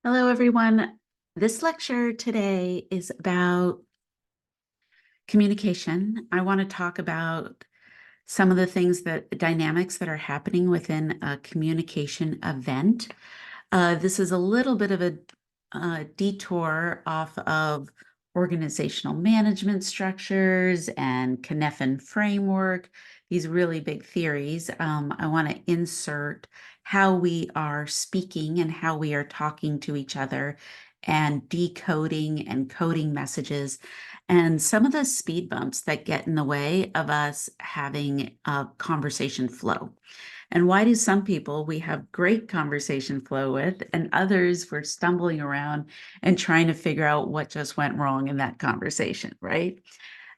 Hello, everyone. This lecture today is about communication. I want to talk about some of the dynamics that are happening within a communication event. This is a little bit of a detour off of organizational management structures and Cynefin framework, these really big theories. I want to insert how we are speaking and how we are talking to each other and decoding and coding messages and some of the speed bumps that get in the way of us having a conversation flow. And why do some people we have great conversation flow with, and others we're stumbling around and trying to figure out what just went wrong in that conversation, right?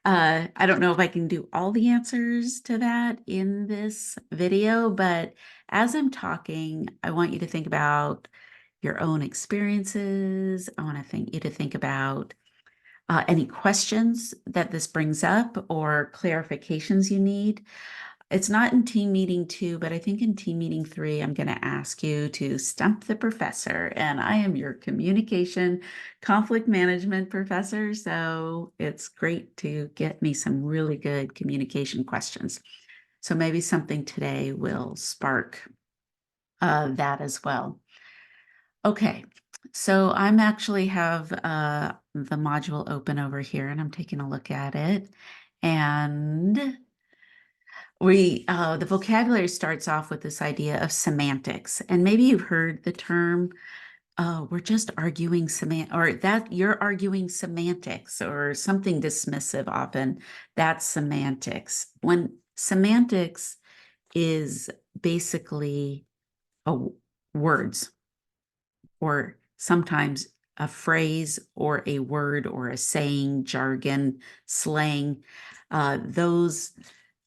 I don't know if I can do all the answers to that in this video, but as I'm talking, I want you to think about your own experiences. I want you to think about any questions that this brings up or clarifications you need. It's not in team meeting 2, but I think in team meeting 3, I'm going to ask you to stump the professor. And I am your communication conflict management professor. So it's great to get me some really good communication questions. So maybe something today will spark that as well. Okay, so I'm actually have the module open over here and I'm taking a look at it. And the vocabulary starts off with this idea of semantics. And maybe you've heard the term, we're just arguing or that you're arguing semantics or something dismissive often. That's semantics. When semantics is basically words, or sometimes a phrase or a word or a saying, jargon, slang, those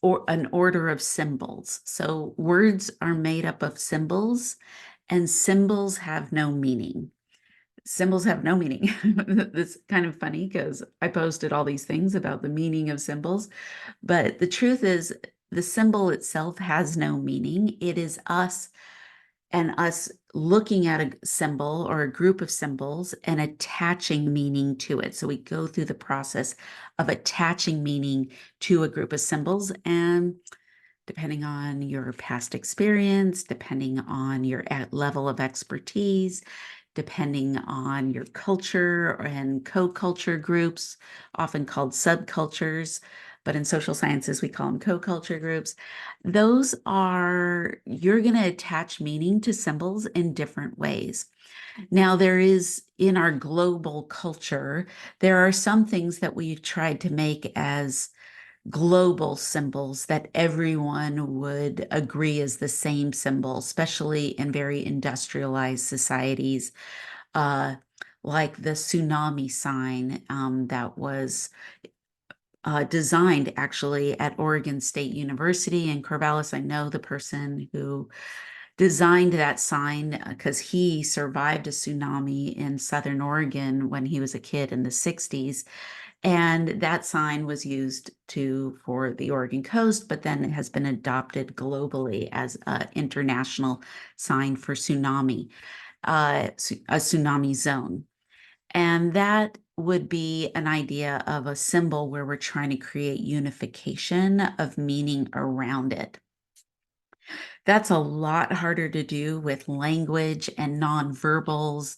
or an order of symbols. So words are made up of symbols, and symbols have no meaning. Symbols have no meaning. That's kind of funny because I posted all these things about the meaning of symbols, but the truth is the symbol itself has no meaning. It is us looking at a symbol or a group of symbols and attaching meaning to it. So we go through the process of attaching meaning to a group of symbols. And depending on your past experience, depending on your level of expertise, depending on your culture and co-culture groups, often called subcultures, but in social sciences, we call them co-culture groups. You're going to attach meaning to symbols in different ways. Now, in our global culture, there are some things that we've tried to make as global symbols that everyone would agree is the same symbol, especially in very industrialized societies, uh, like the tsunami sign that was designed actually at Oregon State University in Corvallis. I know the person who designed that sign because he survived a tsunami in Southern Oregon when he was a kid in the 60s. And that sign was used for the Oregon coast, but then it has been adopted globally as an international sign for tsunami, a tsunami zone. And that would be an idea of a symbol where we're trying to create unification of meaning around it. That's a lot harder to do with language and nonverbals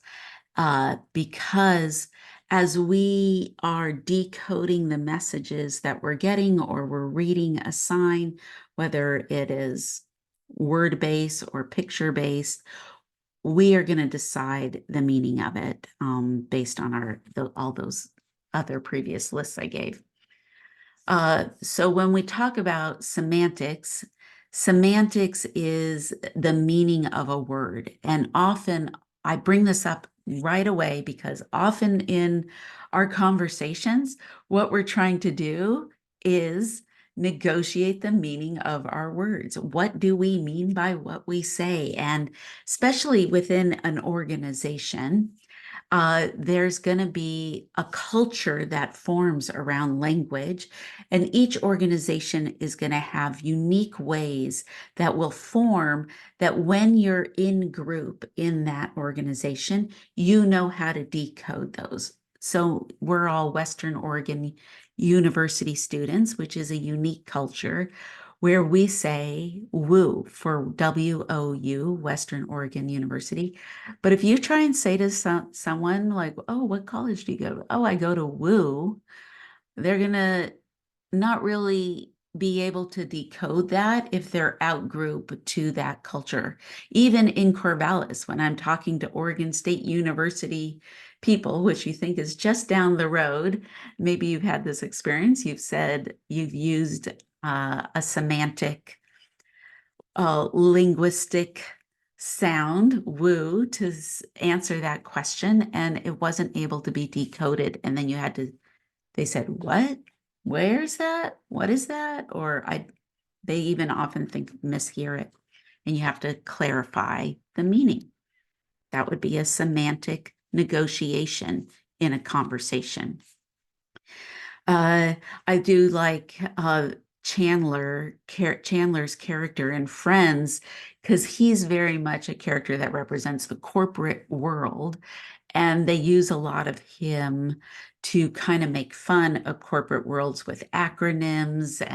because as we are decoding the messages that we're getting or we're reading a sign, whether it is word-based or picture-based, we are going to decide the meaning of it based on all those other previous lists I gave. So when we talk about semantics, semantics is the meaning of a word. And often I bring this up right away because often in our conversations, what we're trying to do is negotiate the meaning of our words. What do we mean by what we say? And especially within an organization, there's going to be a culture that forms around language, and each organization is going to have unique ways that will form that when you're in group in that organization, you know how to decode those. So we're all Western Oregon University students, which is a unique culture where we say WOU for WOU, Western Oregon University. But if you try and say to someone like, oh, what college do you go to? Oh, I go to WOU, they're going to not really be able to decode that if they're out group to that culture. Even in Corvallis, when I'm talking to Oregon State University people, which you think is just down the road, maybe you've had this experience. You've said you've used a semantic, linguistic sound, woo, to answer that question, and it wasn't able to be decoded. And then you had to, they said, what? Where's that? What is that? They even often mishear it, and you have to clarify the meaning. That would be a semantic negotiation in a conversation. I do like Chandler's character in Friends, because he's very much a character that represents the corporate world, and they use a lot of him to kind of make fun of corporate worlds with acronyms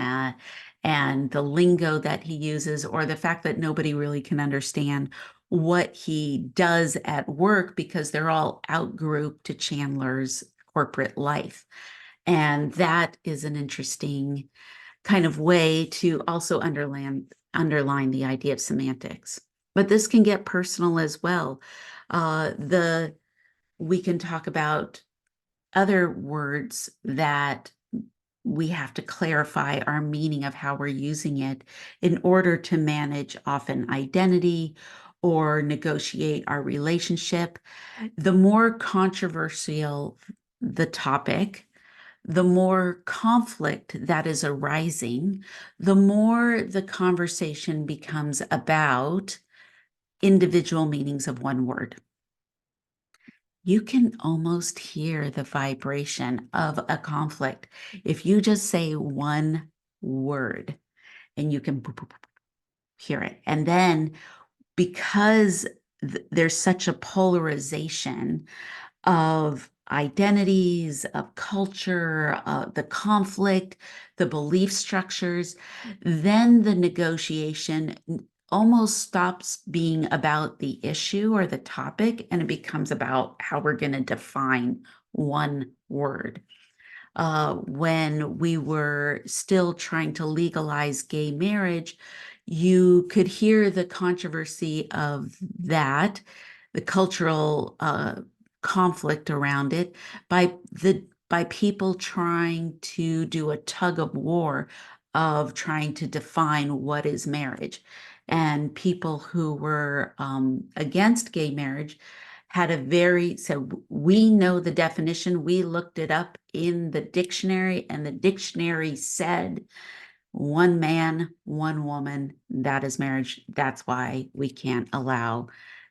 and the lingo that he uses, or the fact that nobody really can understand what he does at work because they're all outgrouped to Chandler's corporate life. And that is an interesting kind of way to also underline the idea of semantics. But this can get personal as well. We can talk about other words that we have to clarify our meaning of how we're using it in order to manage often identity or negotiate our relationship. The more controversial the topic, the more conflict that is arising, the more the conversation becomes about individual meanings of one word. You can almost hear the vibration of a conflict if you just say one word, and you can hear it. And then because there's such a polarization of identities, of culture, the conflict, the belief structures, then the negotiation almost stops being about the issue or the topic, and it becomes about how we're going to define one word. When we were still trying to legalize gay marriage, you could hear the controversy of that, the cultural conflict around it, by people trying to do a tug of war of trying to define what is marriage. And people who were against gay marriage had said, we know the definition. We looked it up in the dictionary, and the dictionary said one man, one woman, that is marriage. That's why we can't allow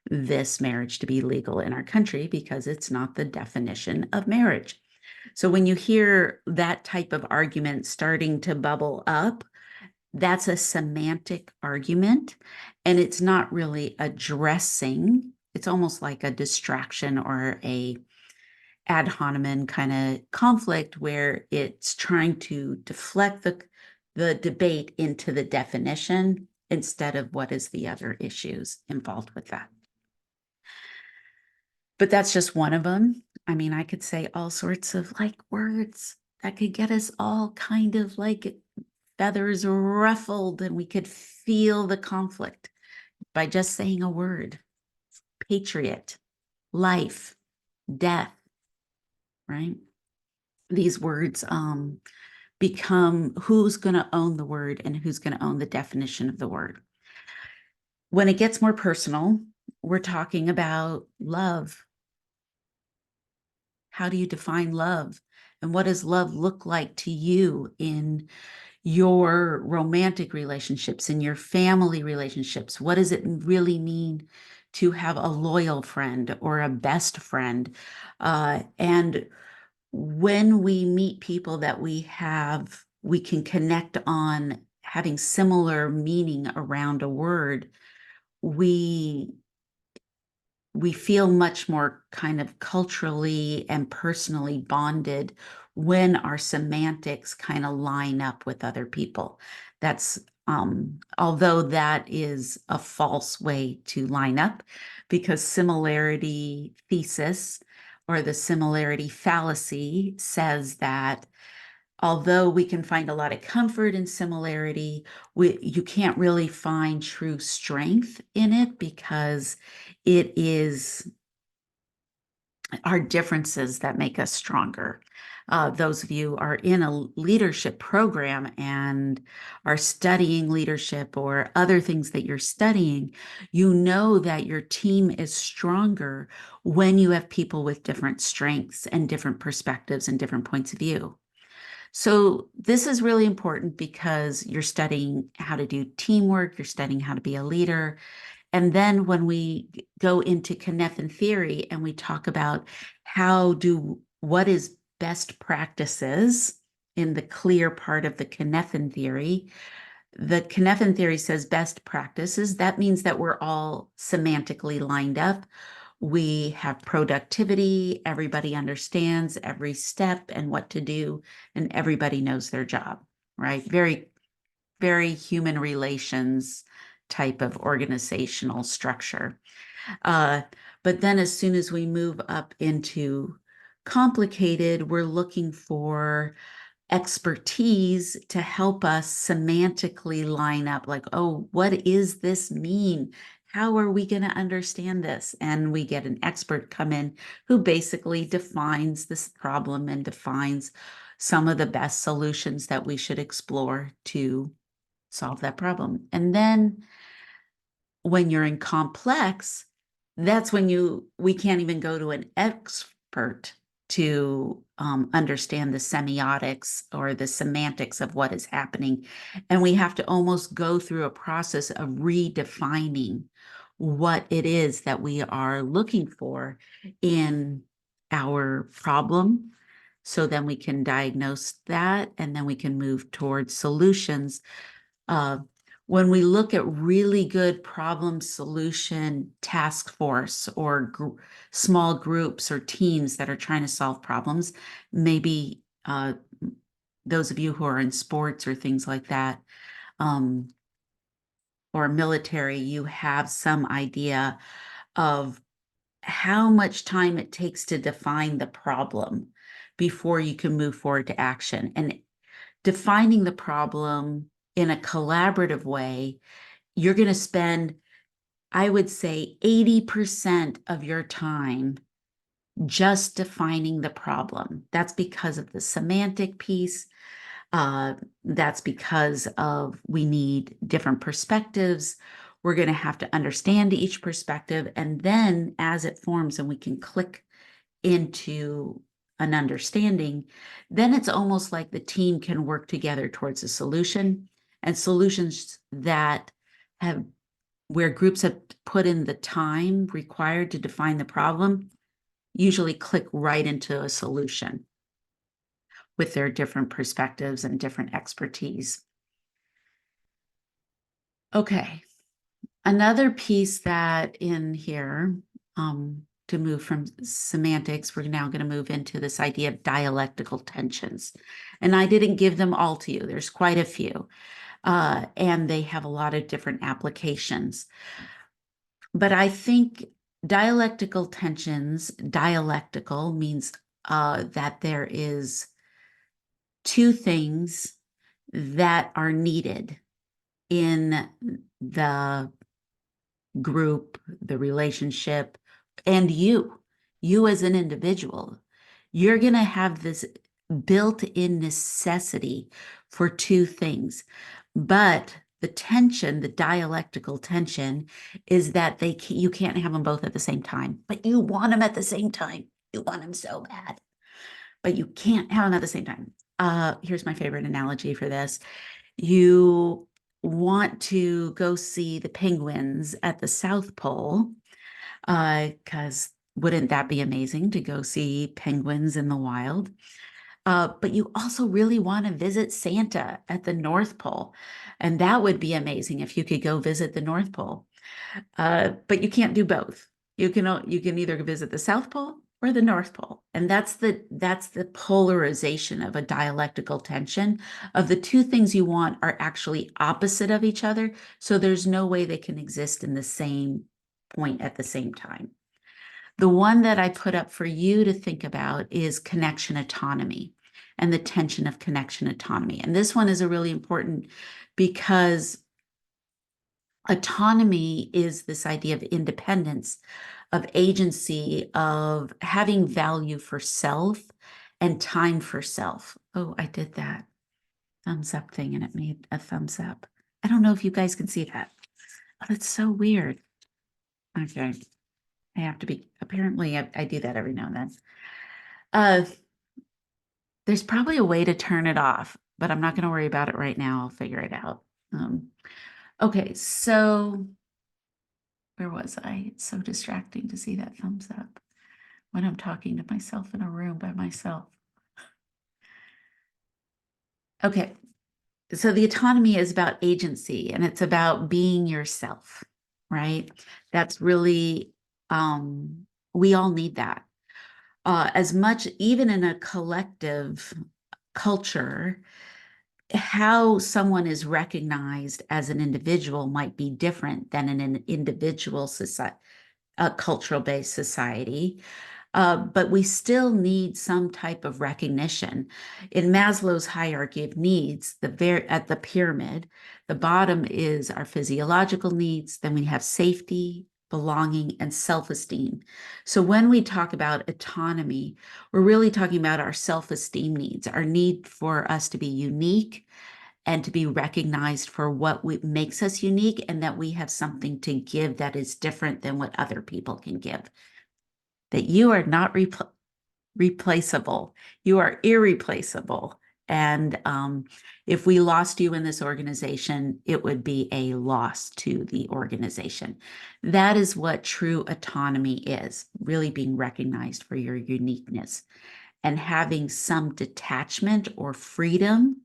this marriage to be legal in our country, because it's not the definition of marriage. So when you hear that type of argument starting to bubble up, that's a semantic argument, and it's not really addressing. It's almost like a distraction or a ad hominem kind of conflict where it's trying to deflect the debate into the definition instead of what is the other issues involved with that. But that's just one of them. I mean, I could say all sorts of like words that could get us all kind of like feathers ruffled, and we could feel the conflict by just saying a word: patriot, life, death, right? These words become who's going to own the word and who's going to own the definition of the word. When it gets more personal, we're talking about love. How do you define love? And what does love look like to you in your romantic relationships, in your family relationships? What does it really mean to have a loyal friend or a best friend. And when we meet people that we can connect on having similar meaning around a word, we we feel much more kind of culturally and personally bonded when our semantics kind of line up with other people. That's although that is a false way to line up, because similarity thesis or the similarity fallacy says that although we can find a lot of comfort in similarity, you can't really find true strength in it, because it is our differences that make us stronger. Those of you are in a leadership program and are studying leadership or other things that you're studying, you know that your team is stronger when you have people with different strengths and different perspectives and different points of view. So this is really important because you're studying how to do teamwork, you're studying how to be a leader. And then when we go into Cynefin theory and we talk about what is best practices in the clear part of the Cynefin theory says best practices. That means that we're all semantically lined up. We have productivity, everybody understands every step and what to do, and everybody knows their job, right? Very, very human relations type of organizational structure. Uh, but then as soon as we move up into complicated, we're looking for expertise to help us semantically line up, like, oh, what does this mean? How are we going to understand this? And we get an expert come in who basically defines this problem and defines some of the best solutions that we should explore to solve that problem. And then when you're in complex, that's when we can't even go to an expert to understand the semiotics or the semantics of what is happening. And we have to almost go through a process of redefining what it is that we are looking for in our problem. So then we can diagnose that, and then we can move towards solutions. uh, when we look at really good problem solution task force or small groups or teams that are trying to solve problems, maybe those of you who are in sports or things like that, um, or military, you have some idea of how much time it takes to define the problem before you can move forward to action. And defining the problem in a collaborative way, you're going to spend, I would say, 80% of your time just defining the problem. That's because of the semantic piece. That's because of we need different perspectives. We're going to have to understand each perspective. And then as it forms and we can click into an understanding, then it's almost like the team can work together towards a solution, and solutions that have where groups have put in the time required to define the problem usually click right into a solution with their different perspectives and different expertise. Okay, another piece that in here, to move from semantics, we're now going to move into this idea of dialectical tensions. And I didn't give them all to you. There's quite a few, and they have a lot of different applications. But I think dialectical tensions, dialectical means that there is two things that are needed in the group, the relationship, and you as an individual. You're going to have this built-in necessity for two things. But the tension, the dialectical tension, is that you can't have them both at the same time, but you want them at the same time. You want them so bad, but you can't have them at the same time. Here's my favorite analogy for this. You want to go see the penguins at the South Pole, because wouldn't that be amazing to go see penguins in the wild? But you also really want to visit Santa at the North Pole. And that would be amazing if you could go visit the North Pole. But you can't do both. You can either visit the South Pole or the North Pole. And that's the polarization of a dialectical tension of the two things you want are actually opposite of each other. So there's no way they can exist in the same point at the same time. The one that I put up for you to think about is connection autonomy and the tension of connection autonomy. And this one is a really important because autonomy is this idea of independence, of agency, of having value for self and time for self. Oh, I did that thumbs up thing and it made a thumbs up. I don't know if you guys can see that. Oh, that's so weird. Okay. I have to be, apparently I do that every now and then. There's probably a way to turn it off, but I'm not going to worry about it right now. I'll figure it out. Okay, so where was I? It's so distracting to see that thumbs up when I'm talking to myself in a room by myself. Okay, so the autonomy is about agency and it's about being yourself, right? That's really, we all need that. As much, even in a collective culture, how someone is recognized as an individual might be different than in an individual society, a cultural-based society. But we still need some type of recognition. In Maslow's hierarchy of needs, at the pyramid, the bottom is our physiological needs, then we have safety, belonging, and self-esteem. So when we talk about autonomy, we're really talking about our self-esteem needs, our need for us to be unique and to be recognized for what makes us unique and that we have something to give that is different than what other people can give. That you are not replaceable. You are irreplaceable. And if we lost you in this organization, it would be a loss to the organization. That is what true autonomy is, really being recognized for your uniqueness and having some detachment or freedom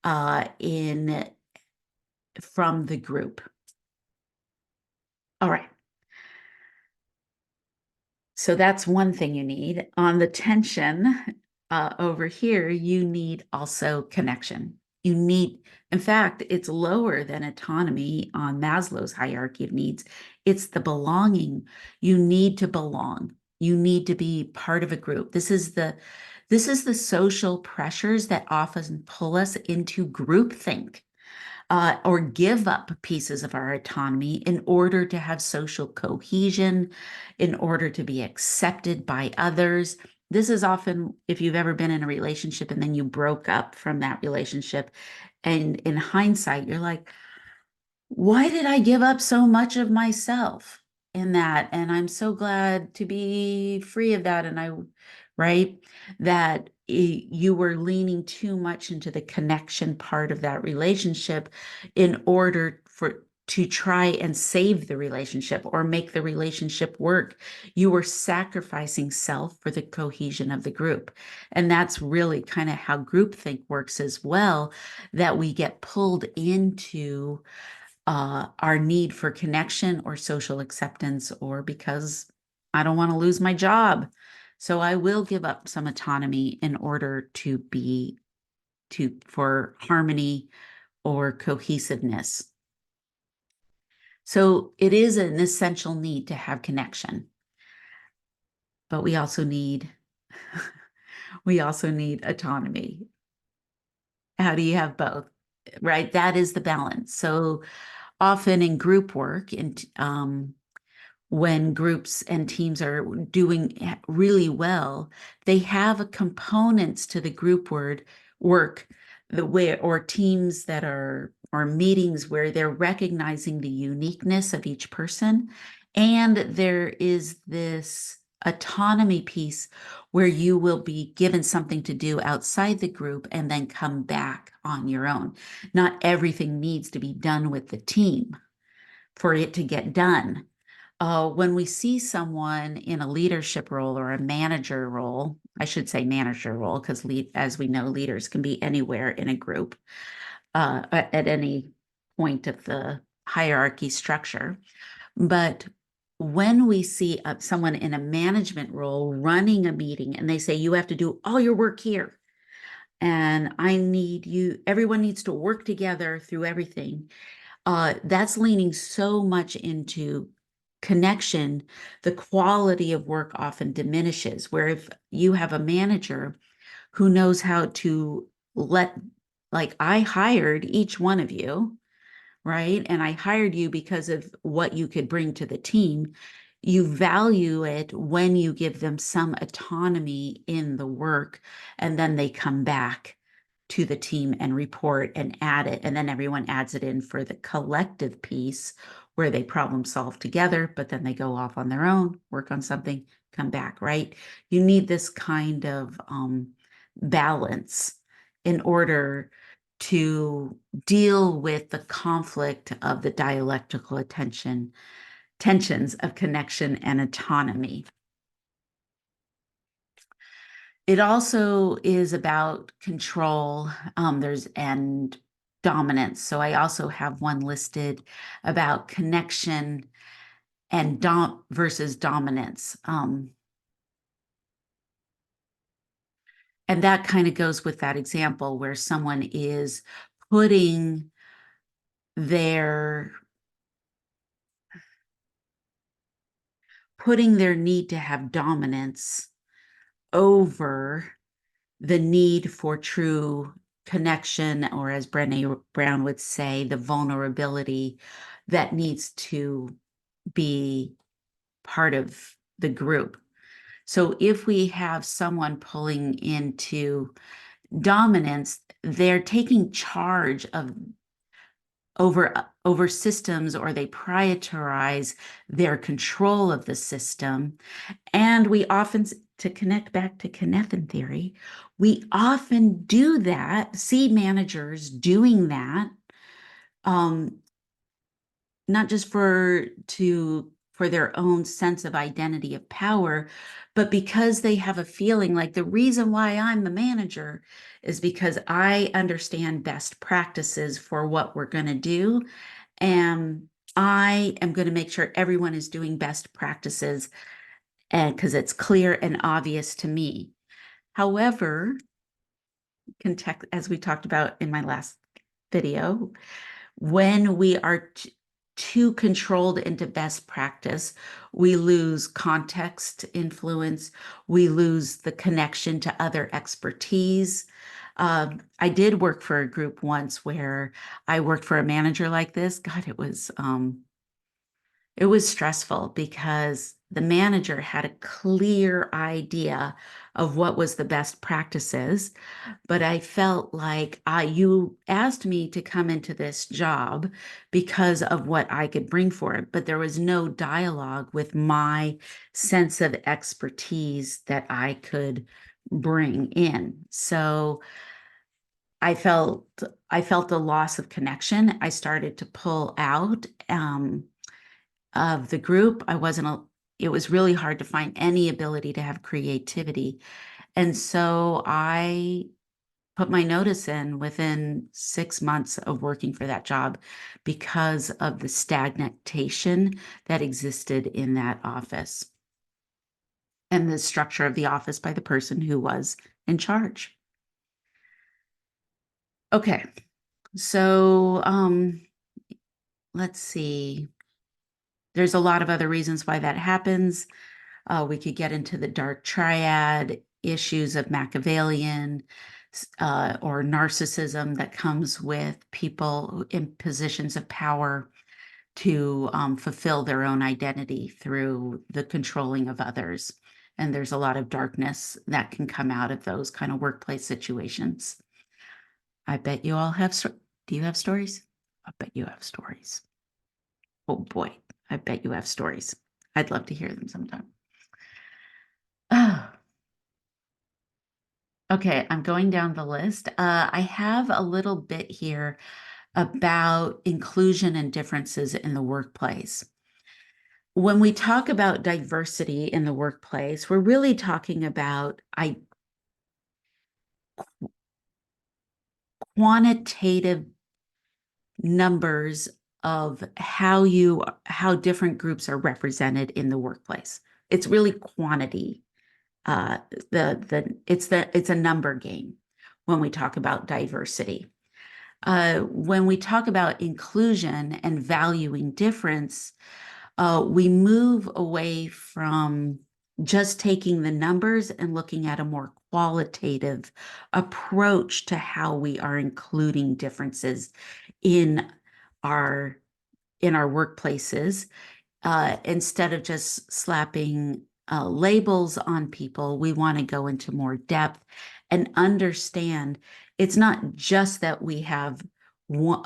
from the group. All right. So that's one thing you need. On the tension over here, you need also connection. You need, in fact, it's lower than autonomy on Maslow's hierarchy of needs. It's the belonging. You need to belong. You need to be part of a group. This is the social pressures that often pull us into groupthink. Or give up pieces of our autonomy in order to have social cohesion, in order to be accepted by others. This is often, if you've ever been in a relationship and then you broke up from that relationship, and in hindsight, you're like, why did I give up so much of myself in that? And I'm so glad to be free of that. And right, that you were leaning too much into the connection part of that relationship in order to try and save the relationship or make the relationship work. You were sacrificing self for the cohesion of the group. And that's really kind of how groupthink works as well, that we get pulled into our need for connection or social acceptance, or because I don't want to lose my job. So I will give up some autonomy in order for harmony or cohesiveness. So it is an essential need to have connection, but we also need autonomy. How do you have both? Right? That is the balance. So often in group work, when groups and teams are doing really well, they have components to the work or teams that are or meetings where they're recognizing the uniqueness of each person. And there is this autonomy piece where you will be given something to do outside the group and then come back on your own. Not everything needs to be done with the team for it to get done. when we see someone in a leadership role or a manager role, I should say manager role, because as we know, leaders can be anywhere in a group at any point of the hierarchy structure. But when we see someone in a management role running a meeting and they say, you have to do all your work here, and I need you, everyone needs to work together through everything. That's leaning so much into connection, the quality of work often diminishes. Where if you have a manager who knows how to like I hired each one of you, right? And I hired you because of what you could bring to the team. You value it when you give them some autonomy in the work, and then they come back to the team and report and add it. And then everyone adds it in for the collective piece where they problem solve together, but then they go off on their own, work on something, come back, right? You need this kind of balance in order to deal with the conflict of the dialectical tensions of connection and autonomy. It also is about control. And dominance. So I also have one listed about connection and versus dominance. And that kind of goes with that example where someone is putting their need to have dominance over the need for true connection, or as Brené Brown would say, the vulnerability that needs to be part of the group. So if we have someone pulling into dominance, they're taking charge of over systems, or they prioritize their control of the system. And we often, to connect back to Cynefin theory, we often do that, see managers doing that, not just for their own sense of identity of power, but because they have a feeling like the reason why I'm the manager is because I understand best practices for what we're going to do. And I am going to make sure everyone is doing best practices, and because it's clear and obvious to me. However, as we talked about in my last video, when we are too controlled into best practice, we lose context influence, we lose the connection to other expertise. I did work for a group once where I worked for a manager like this. God, it was stressful because the manager had a clear idea of what was the best practices, but I felt like you asked me to come into this job because of what I could bring for it, but there was no dialogue with my sense of expertise that I could bring in. So I felt a loss of connection. I started to pull out of the group. It was really hard to find any ability to have creativity. And so I put my notice in within 6 months of working for that job because of the stagnation that existed in that office and the structure of the office by the person who was in charge. Okay, so let's see. There's a lot of other reasons why that happens. We could get into the dark triad issues of Machiavellian or narcissism that comes with people in positions of power to fulfill their own identity through the controlling of others. And there's a lot of darkness that can come out of those kind of workplace situations. I bet you all have, do you have stories? I bet you have stories. Oh boy, I bet you have stories. I'd love to hear them sometime. Okay, I'm going down the list. I have a little bit here about inclusion and differences in the workplace. when we talk about diversity in the workplace, we're really talking about quantitative numbers of how different groups are represented in the workplace. It's really quantity. It's a number game when we talk about diversity. When we talk about inclusion and valuing difference, we move away from just taking the numbers and looking at a more qualitative approach to how we are including differences in our workplaces. Instead of just slapping labels on people, we want to go into more depth and understand it's not just that we have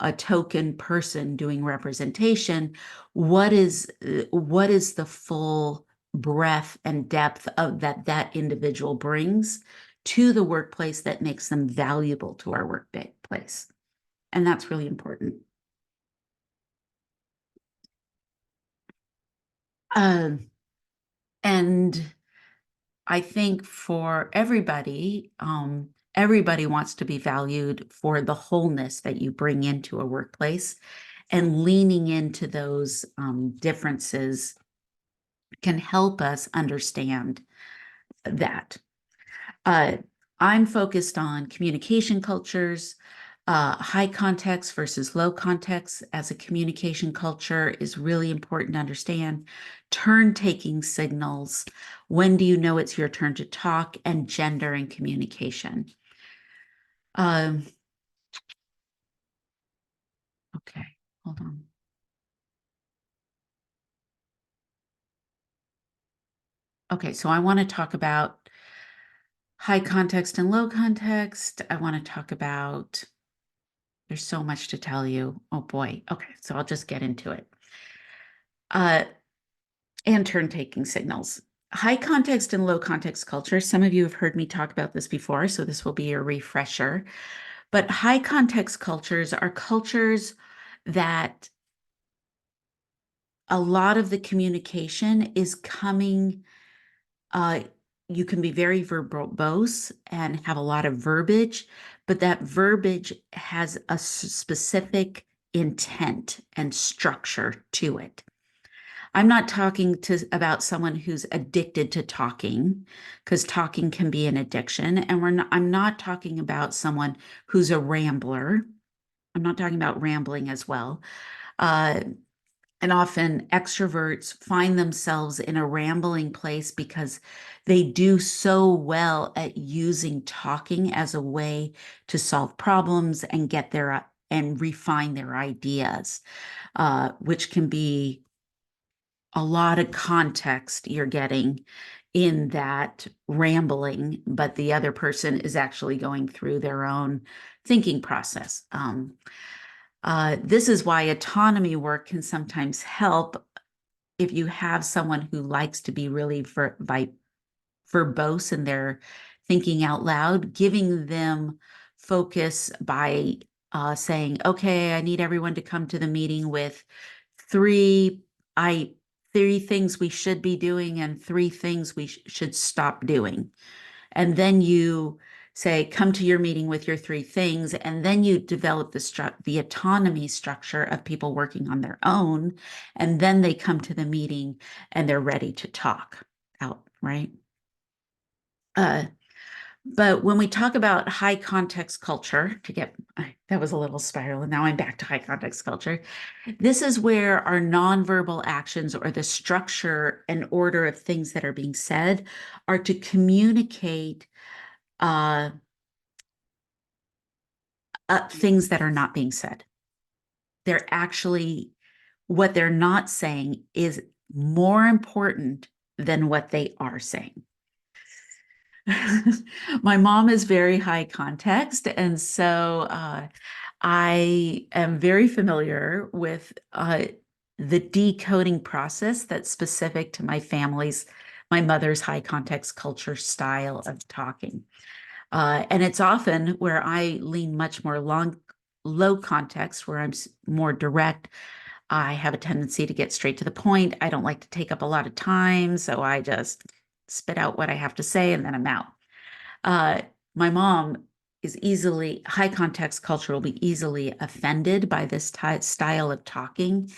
a token person doing representation. What is the full breadth and depth of that individual brings to the workplace that makes them valuable to our workplace? And that's really important. And I think for everybody, everybody wants to be valued for the wholeness that you bring into a workplace, and leaning into those differences can help us understand that. Uh, I'm focused on communication cultures. High context versus low context as a communication culture is really important to understand. Turn-taking signals. When do you know it's your turn to talk? And gender and communication. Okay, hold on. Okay, so I want to talk about high context and low context. I want to talk about, there's so much to tell you. Oh boy. Okay, so I'll just get into it. And turn-taking signals. High context and low context culture. Some of you have heard me talk about this before, so this will be a refresher. But high context cultures are cultures that a lot of the communication is coming, you can be very verbose and have a lot of verbiage, but that verbiage has a specific intent and structure to it. I'm not talking about someone who's addicted to talking, because talking can be an addiction. And I'm not talking about someone who's a rambler. I'm not talking about rambling as well. And often extroverts find themselves in a rambling place because they do so well at using talking as a way to solve problems and and refine their ideas, which can be a lot of context you're getting in that rambling, but the other person is actually going through their own thinking process. This is why autonomy work can sometimes help if you have someone who likes to be really verbose in their thinking out loud, giving them focus by saying, okay, I need everyone to come to the meeting with three things we should be doing and three things we should stop doing. And then you say, come to your meeting with your three things, and then you develop the autonomy structure of people working on their own, and then they come to the meeting and they're ready to talk out, right? But when we talk about high context culture, that was a little spiral, and now I'm back to high context culture. This is where our nonverbal actions, or the structure and order of things that are being said, are to communicate things that are not being said. They're actually, what they're not saying is more important than what they are saying. My mom is very high context, and so I am very familiar with the decoding process that's specific to my mother's high context culture style of talking. And it's often where I lean much more low context, where I'm more direct. I have a tendency to get straight to the point. I don't like to take up a lot of time, so I just spit out what I have to say and then I'm out. Uh, my mom is easily, high context culture will be easily offended by this style of talking.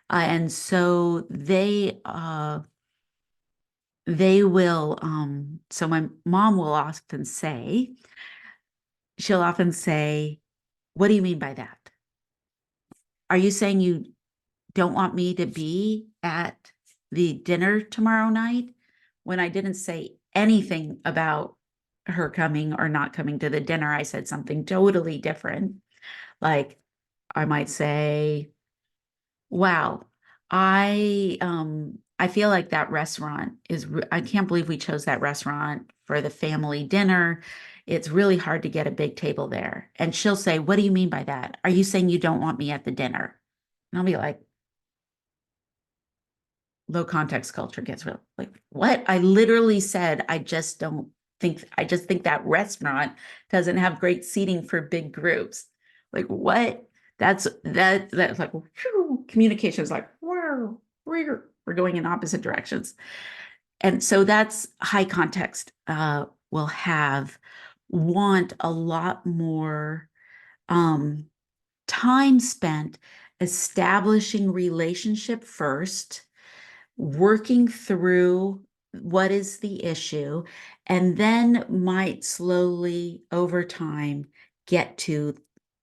And so they will, so my mom will often say, she'll often say, what do you mean by that? Are you saying you don't want me to be at the dinner tomorrow night? When I didn't say anything about her coming or not coming to the dinner, I said something totally different. Like I might say, wow, I feel like that restaurant is I can't believe we chose that restaurant for the family dinner. It's really hard to get a big table there. And she'll say, what do you mean by that? Are you saying you don't want me at the dinner? And I'll be like, low context culture gets real like, what? I literally said I just think that restaurant doesn't have great seating for big groups. Like what? That's like whew, communication is like wow, we're going in opposite directions. And so that's high context will have want a lot more um time spent establishing relationship first, working through what is the issue, and then might slowly over time get to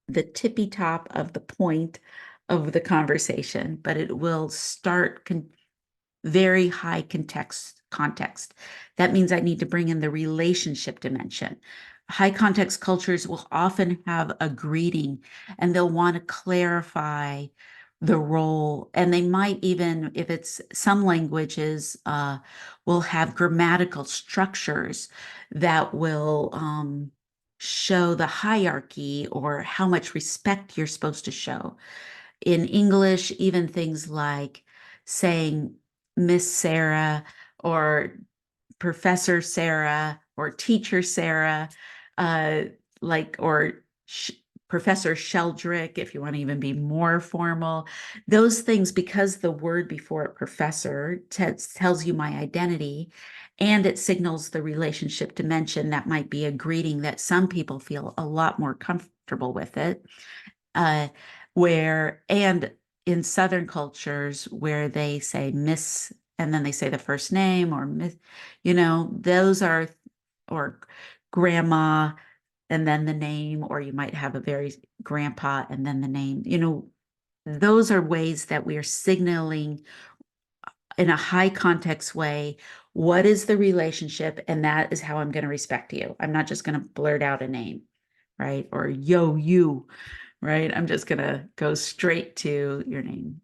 the tippy top of the point of the conversation, but it will start very high context. That means I need to bring in the relationship dimension. High context cultures will often have a greeting and they'll want to clarify the role. And they might even, if it's some languages, will have grammatical structures that will show the hierarchy or how much respect you're supposed to show. In English, even things like saying Miss Sarah or Professor Sarah or Teacher Sarah, uh, or Professor Sheldrick, if you want to even be more formal. Those things, because the word before it, professor, tells you my identity and it signals the relationship dimension, that might be a greeting that some people feel a lot more comfortable with it. Uh, and in Southern cultures where they say Miss and then they say the first name or Miss, those are, or grandma and then the name, or you might have a very grandpa and then the name, those are ways that we are signaling in a high context way what is the relationship, and that is how I'm going to respect you. I'm not just going to blurt out a name, right? Or yo, you, right? I'm just going to go straight to your name.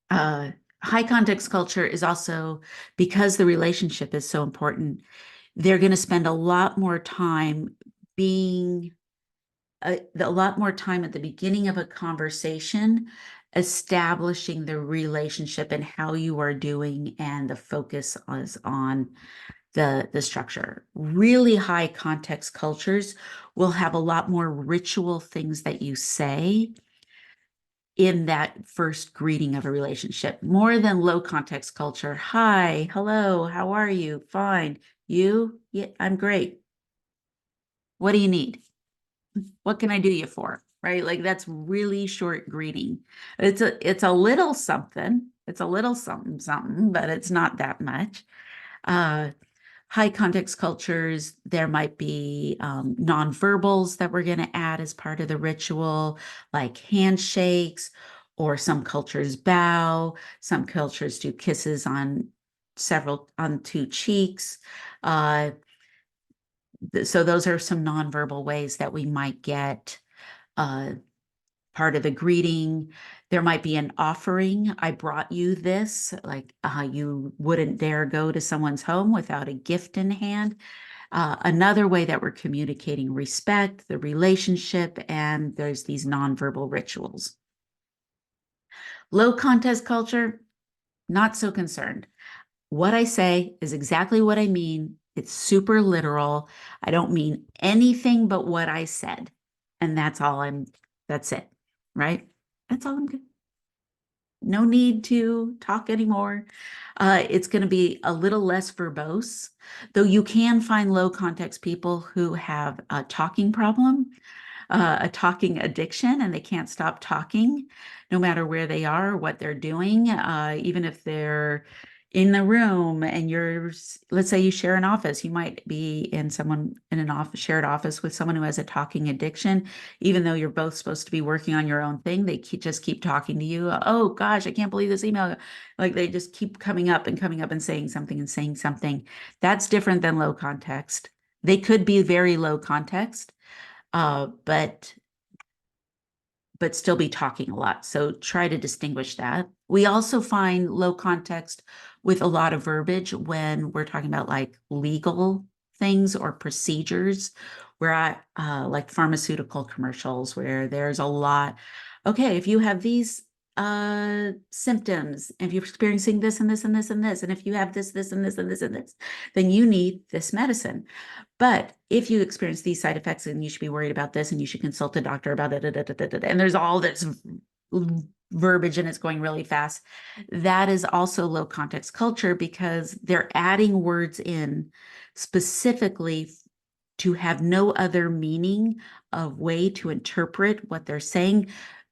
High context culture is also, because the relationship is so important, they're going to spend a lot more time being a lot more time at the beginning of a conversation establishing the relationship and how you are doing, and the focus is on the structure. Really high context cultures will have a lot more ritual things that you say in that first greeting of a relationship, more than low context culture. Hi, hello, how are you? Fine. You? Yeah, I'm great. What do you need? What can I do you for? Right? Like that's really short greeting. It's a little something. It's a little something something, but it's not that much. Uh, High context cultures, there might be nonverbals that we're going to add as part of the ritual, like handshakes, or some cultures bow, some cultures do kisses on two cheeks. Uh, so those are some nonverbal ways that we might get uh, part of the greeting. There might be an offering. I brought you this, like you wouldn't dare go to someone's home without a gift in hand. Another way that we're communicating respect, the relationship, and there's these nonverbal rituals. Low context culture, not so concerned. What I say is exactly what I mean. It's super literal. I don't mean anything but what I said. And that's it, right? That's all I'm doing. no need to talk anymore. It's going to be a little less verbose, though you can find low context people who have a talking problem, a talking addiction, and they can't stop talking no matter where they are or what they're doing. Even if they're in the room and let's say you share an office, you might be in an office, shared office with someone who has a talking addiction. Even though you're both supposed to be working on your own thing, they just keep talking to you. Oh gosh, I can't believe this email. Like they just keep coming up and saying something and saying something. That's different than low context. They could be very low context, but still be talking a lot. So try to distinguish that. We also find low context with a lot of verbiage when we're talking about like legal things or procedures, where like pharmaceutical commercials, where there's a lot. Okay, if you have these symptoms, if you're experiencing this and this and this and this, and if you have this and this and this and this, then you need this medicine. But if you experience these side effects, then you should be worried about this and you should consult a doctor about it. And there's all this verbiage and it's going really fast. That is also low context culture because they're adding words in specifically to have no other meaning of way to interpret what they're saying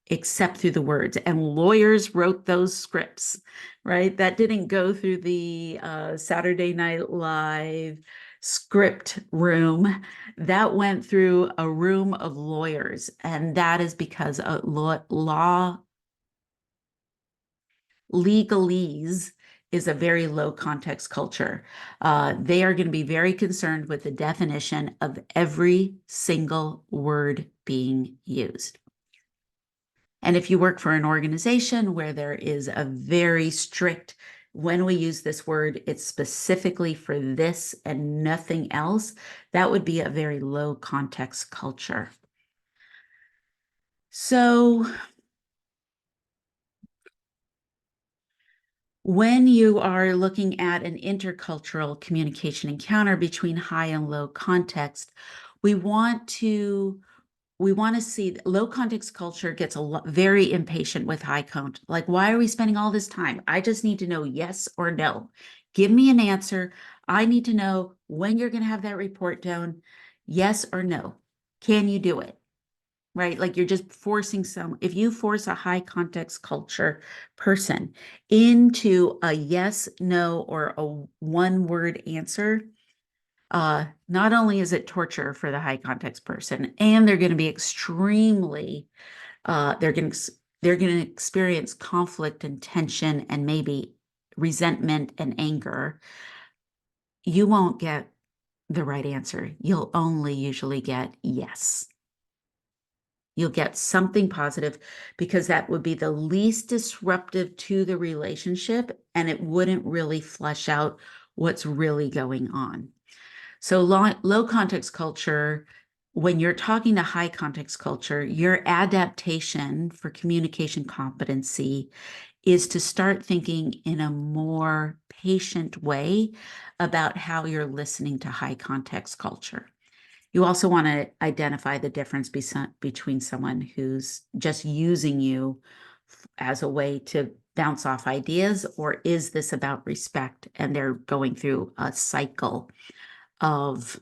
except through the words. And lawyers wrote those scripts, right? That didn't go through the Saturday Night Live script room. That went through a room of lawyers. And that is because legalese is a very low context culture. They are going to be very concerned with the definition of every single word being used. And if you work for an organization where there is a very strict, when we use this word, it's specifically for this and nothing else, that would be a very low context culture. So when you are looking at an intercultural communication encounter between high and low context, we want to see low context culture gets very impatient with high context. Like, why are we spending all this time? I just need to know yes or no. Give me an answer. I need to know when you're going to have that report done. Yes or no. Can you do it? Right? Like you're just forcing if you force a high context culture person into a yes, no, or a one word answer, not only is it torture for the high context person, and they're going to be extremely, they're going to experience conflict and tension and maybe resentment and anger. You won't get the right answer. You'll only usually get yes. You'll get something positive because that would be the least disruptive to the relationship and it wouldn't really flesh out what's really going on. So low context culture, when you're talking to high context culture, your adaptation for communication competency is to start thinking in a more patient way about how you're listening to high context culture. You also want to identify the difference between someone who's just using you as a way to bounce off ideas, or is this about respect and they're going through a cycle of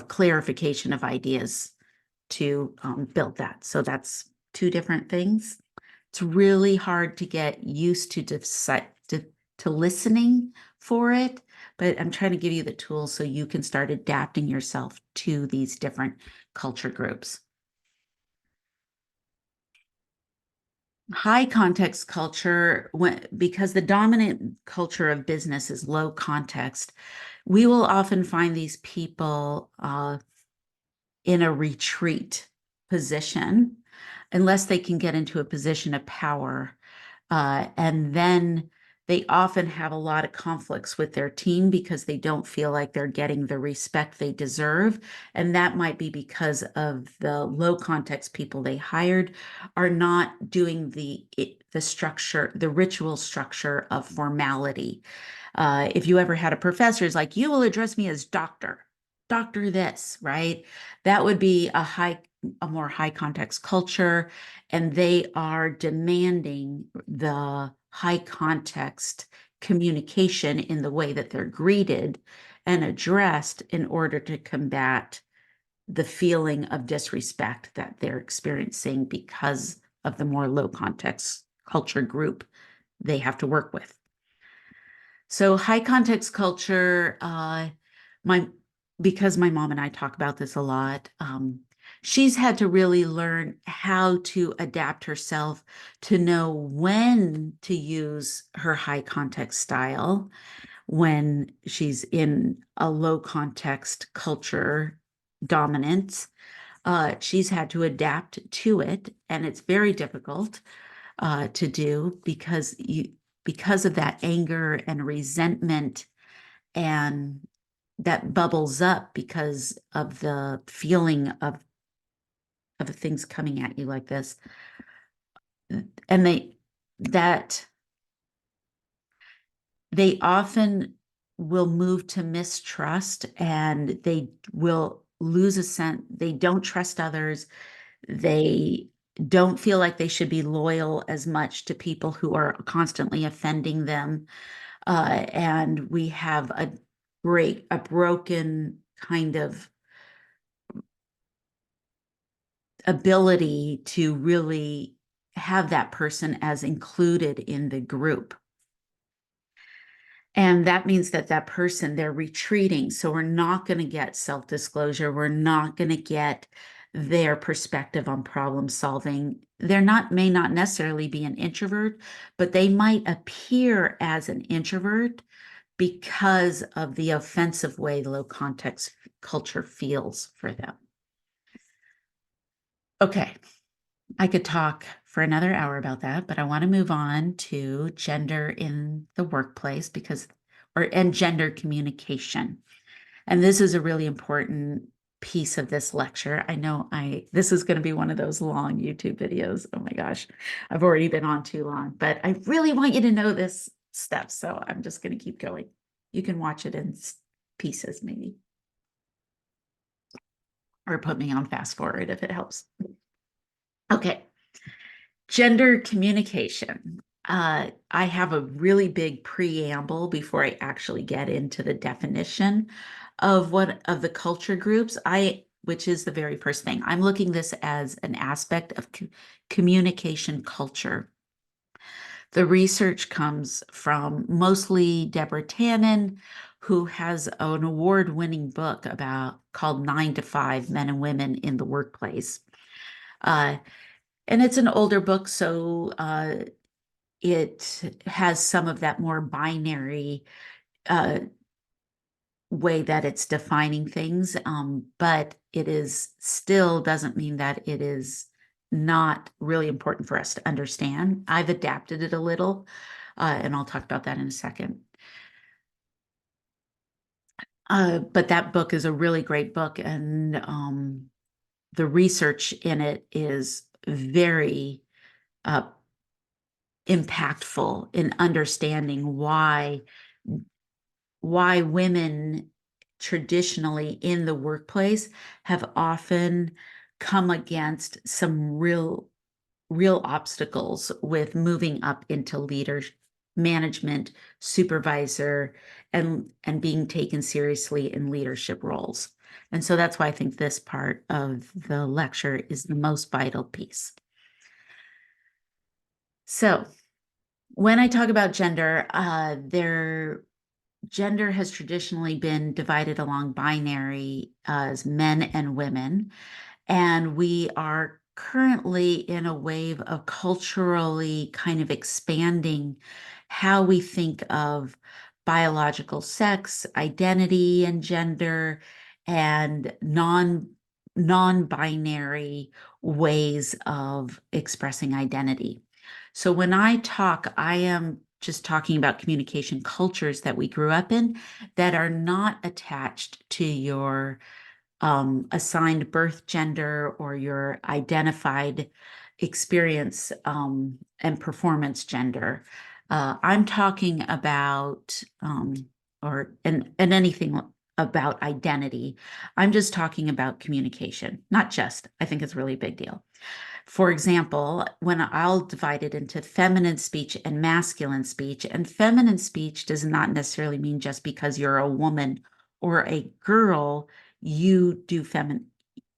clarification of ideas to build that. So that's two different things. It's really hard to get used to listening for it, but I'm trying to give you the tools so you can start adapting yourself to these different culture groups. High context culture, because the dominant culture of business is low context, we will often find these people in a retreat position unless they can get into a position of power. And then they often have a lot of conflicts with their team because they don't feel like they're getting the respect they deserve. And that might be because of the low context people they hired are not doing the structure, the ritual structure of formality. If you ever had a professor who's like, you will address me as doctor this, right? That would be a more high context culture, and they are demanding the high context communication in the way that they're greeted and addressed in order to combat the feeling of disrespect that they're experiencing because of the more low context culture group they have to work with. So high context culture, my because my mom and I talk about this a lot, she's had to really learn how to adapt herself to know when to use her high context style when she's in a low context culture dominance. She's had to adapt to it, and it's very difficult to do because of that anger and resentment and that bubbles up because of the feeling of things coming at you like this. And that they often will move to mistrust, and they will lose a sense. They don't trust others. They don't feel like they should be loyal as much to people who are constantly offending them. And we have a broken kind of ability to really have that person as included in the group. And that means that that person, they're retreating. So we're not going to get self-disclosure. We're not going to get their perspective on problem solving. May not necessarily be an introvert, but they might appear as an introvert because of the offensive way low context culture feels for them. Okay, I could talk for another hour about that, but I want to move on to gender in the workplace and gender communication. And this is a really important piece of this lecture. I know this is going to be one of those long YouTube videos. Oh my gosh, I've already been on too long, but I really want you to know this stuff. So I'm just going to keep going. You can watch it in pieces maybe, or put me on fast forward if it helps. Okay. Gender communication. I have a really big preamble before I actually get into the definition of the culture groups. Which is the very first thing. I'm looking this as an aspect of communication culture. The research comes from mostly Deborah Tannen, who has an award-winning book called 9 to 5 Men and Women in the Workplace. And it's an older book, so it has some of that more binary way that it's defining things, but it is still doesn't mean that it is not really important for us to understand. I've adapted it a little, and I'll talk about that in a second. But that book is a really great book, and the research in it is very impactful in understanding why women traditionally in the workplace have often come against some real obstacles with moving up into leadership, management, supervisor, and being taken seriously in leadership roles. And so that's why I think this part of the lecture is the most vital piece. So when I talk about gender, gender has traditionally been divided along binary as men and women. And we are currently in a wave of culturally kind of expanding how we think of biological sex, identity, and gender, and non-binary ways of expressing identity. So when I talk, I am just talking about communication cultures that we grew up in that are not attached to your assigned birth gender or your identified experience and performance gender. I'm talking about and anything about identity. I'm just talking about communication, not just. I think it's a really big deal. For example, when I'll divide it into feminine speech and masculine speech, and feminine speech does not necessarily mean just because you're a woman or a girl, you do feminine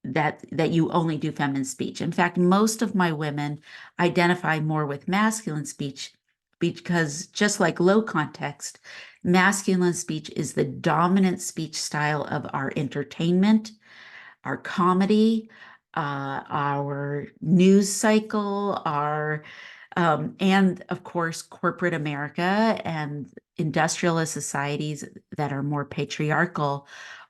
that you only do feminine speech. In fact, most of my women identify more with masculine speech because just like low context, masculine speech is the dominant speech style of our entertainment, our comedy, our news cycle, and of course, corporate America and industrialist societies that are more patriarchal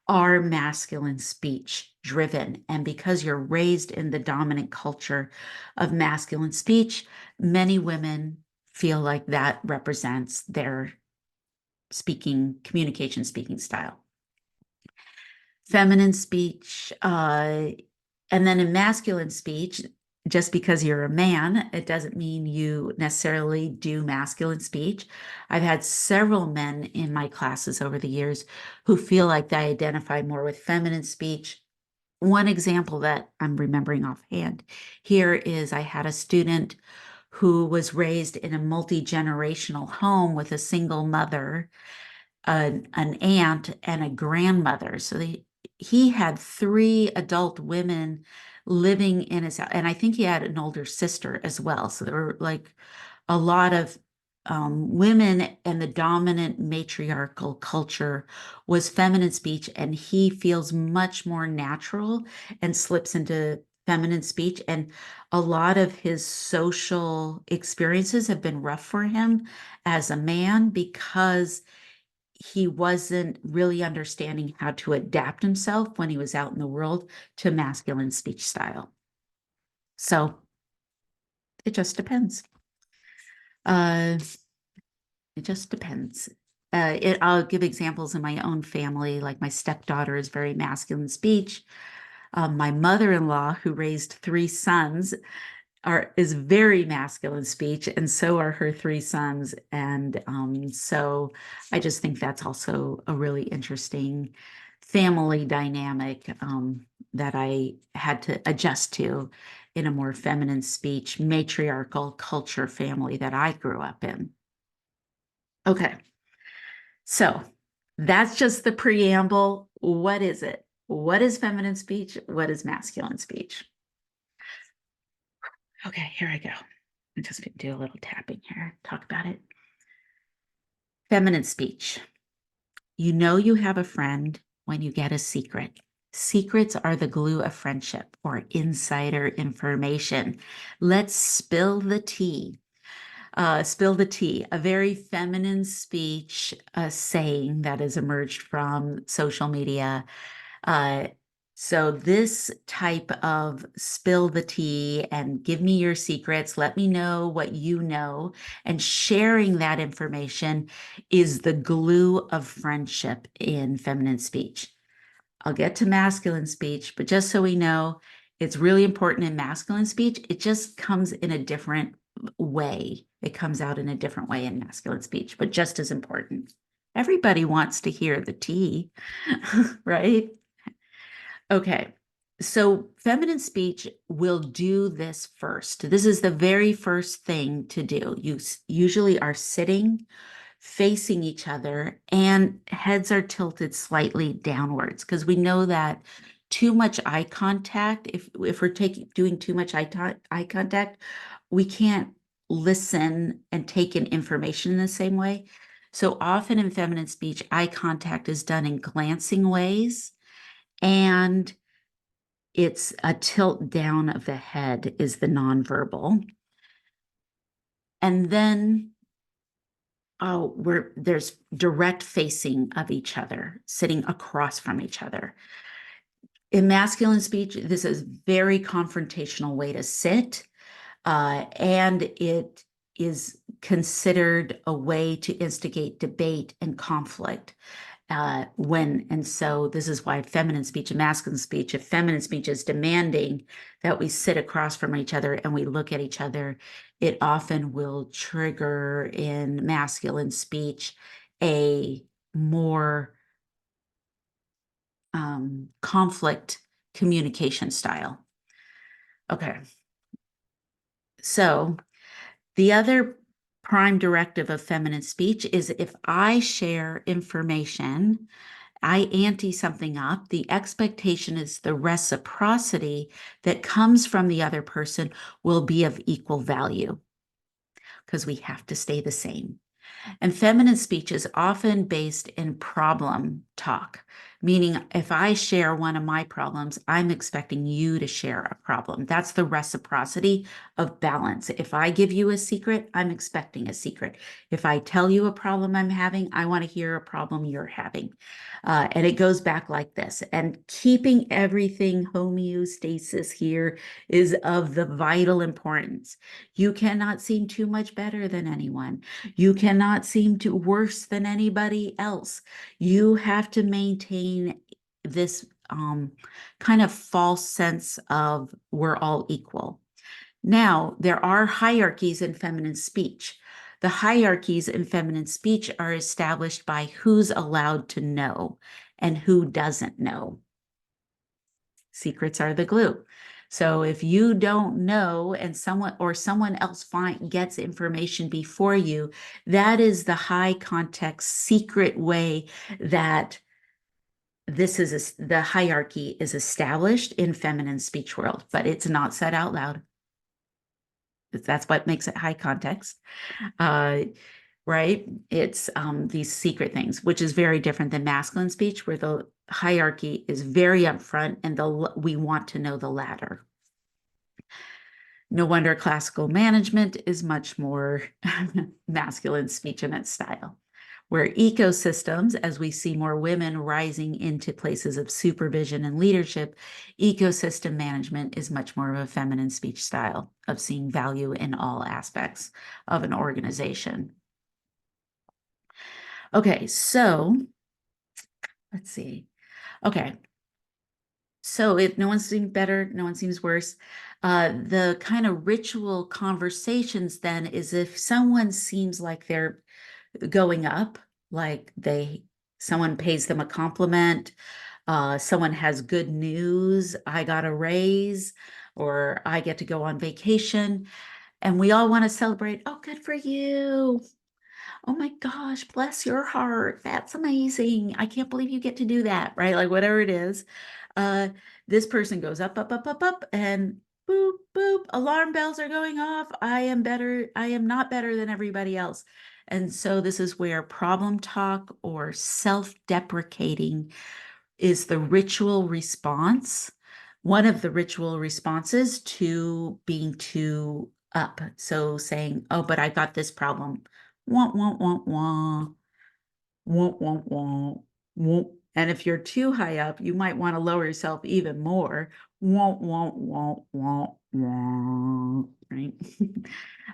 are masculine speech driven. And because you're raised in the dominant culture of masculine speech, many women feel like that represents their communication speaking style. Feminine speech, and then in masculine speech, just because you're a man, it doesn't mean you necessarily do masculine speech. I've had several men in my classes over the years who feel like they identify more with feminine speech. One example that I'm remembering offhand here is I had a student who was raised in a multi-generational home with a single mother, an aunt, and a grandmother. So he had three adult women living in his house, and I think he had an older sister as well. So there were like a lot of women, and the dominant matriarchal culture was feminine speech, and he feels much more natural and slips into feminine speech. And a lot of his social experiences have been rough for him as a man because he wasn't really understanding how to adapt himself when he was out in the world to masculine speech style. So it just depends. Uh, it just depends. I'll give examples in my own family, like my stepdaughter is very masculine speech. My mother-in-law, who raised three sons, is very masculine speech, and so are her three sons. And so I just think that's also a really interesting family dynamic that I had to adjust to in a more feminine speech, matriarchal culture family that I grew up in. Okay, so that's just the preamble. What is it? What is feminine speech? What is masculine speech? Okay, here I go. I'm just going to do a little tapping here, talk about it. Feminine speech. You know you have a friend when you get a secret. Secrets are the glue of friendship or insider information. Let's spill the tea. Spill the tea, a very feminine speech saying that has emerged from social media. Uh, so this type of spill the tea and give me your secrets, let me know what you know, and sharing that information is the glue of friendship in feminine speech. I'll get to masculine speech, but just so we know, it's really important in masculine speech. It just comes in a different way. It comes out in a different way in masculine speech, but just as important. Everybody wants to hear the tea, right? Okay, so feminine speech will do this first. This is the very first thing to do. You usually are sitting, facing each other, and heads are tilted slightly downwards because we know that too much eye contact, if we're doing too much eye contact, we can't listen and take in information in the same way. So often in feminine speech, eye contact is done in glancing ways, and it's a tilt down of the head is the nonverbal. And then there's direct facing of each other, sitting across from each other. In masculine speech, this is very confrontational way to sit, and it is considered a way to instigate debate and conflict. And so this is why feminine speech and masculine speech, if feminine speech is demanding that we sit across from each other and we look at each other, it often will trigger in masculine speech a more conflict communication style. Okay. So the other prime directive of feminine speech is if I share information, I ante something up, the expectation is the reciprocity that comes from the other person will be of equal value because we have to stay the same. And feminine speech is often based in problem talk, meaning if I share one of my problems, I'm expecting you to share a problem. That's the reciprocity of balance. If I give you a secret, I'm expecting a secret. If I tell you a problem I'm having, I want to hear a problem you're having. And it goes back like this. And keeping everything homeostasis here is of the vital importance. You cannot seem too much better than anyone. You cannot seem to worse than anybody else. You have to maintain this kind of false sense of we're all equal. Now, there are hierarchies in feminine speech. The hierarchies in feminine speech are established by who's allowed to know and who doesn't know. Secrets are the glue. So if you don't know and someone else gets information before you, that is the high context secret way that the hierarchy is established in feminine speech world, but it's not said out loud. That's what makes it high context. Right? It's these secret things, which is very different than masculine speech, where the hierarchy is very upfront and we want to know the latter. No wonder classical management is much more masculine speech in its style. Where ecosystems, as we see more women rising into places of supervision and leadership, ecosystem management is much more of a feminine speech style of seeing value in all aspects of an organization. Okay, so let's see. Okay, so if no one seems better, no one seems worse. The kind of ritual conversations then is if someone seems like they're going up, like someone pays them a compliment, someone has good news, I got a raise, or I get to go on vacation, and we all want to celebrate. Oh, good for you. Oh my gosh, bless your heart. That's amazing. I can't believe you get to do that, right? Like whatever it is. Uh, this person goes up, up, up, up, up, and boop, boop, alarm bells are going off. I am better. I am not better than everybody else. And so this is where problem talk or self-deprecating is the ritual response, one of the ritual responses to being too up. So saying, oh, but I got this problem. Wah, wah, wah, wah. Wah, wah, wah. Wah. And if you're too high up, you might want to lower yourself even more. Wah, wah, wah, wah, wah. Right?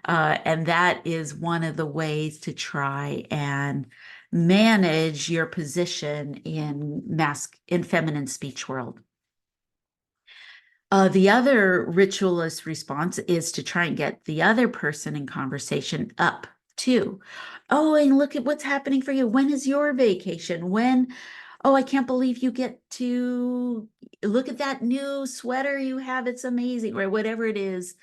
And that is one of the ways to try and manage your position in feminine speech world. The other ritualist response is to try and get the other person in conversation up too. Oh, and look at what's happening for you. When is your vacation? Oh, I can't believe you get to look at that new sweater you have. It's amazing, or whatever it is.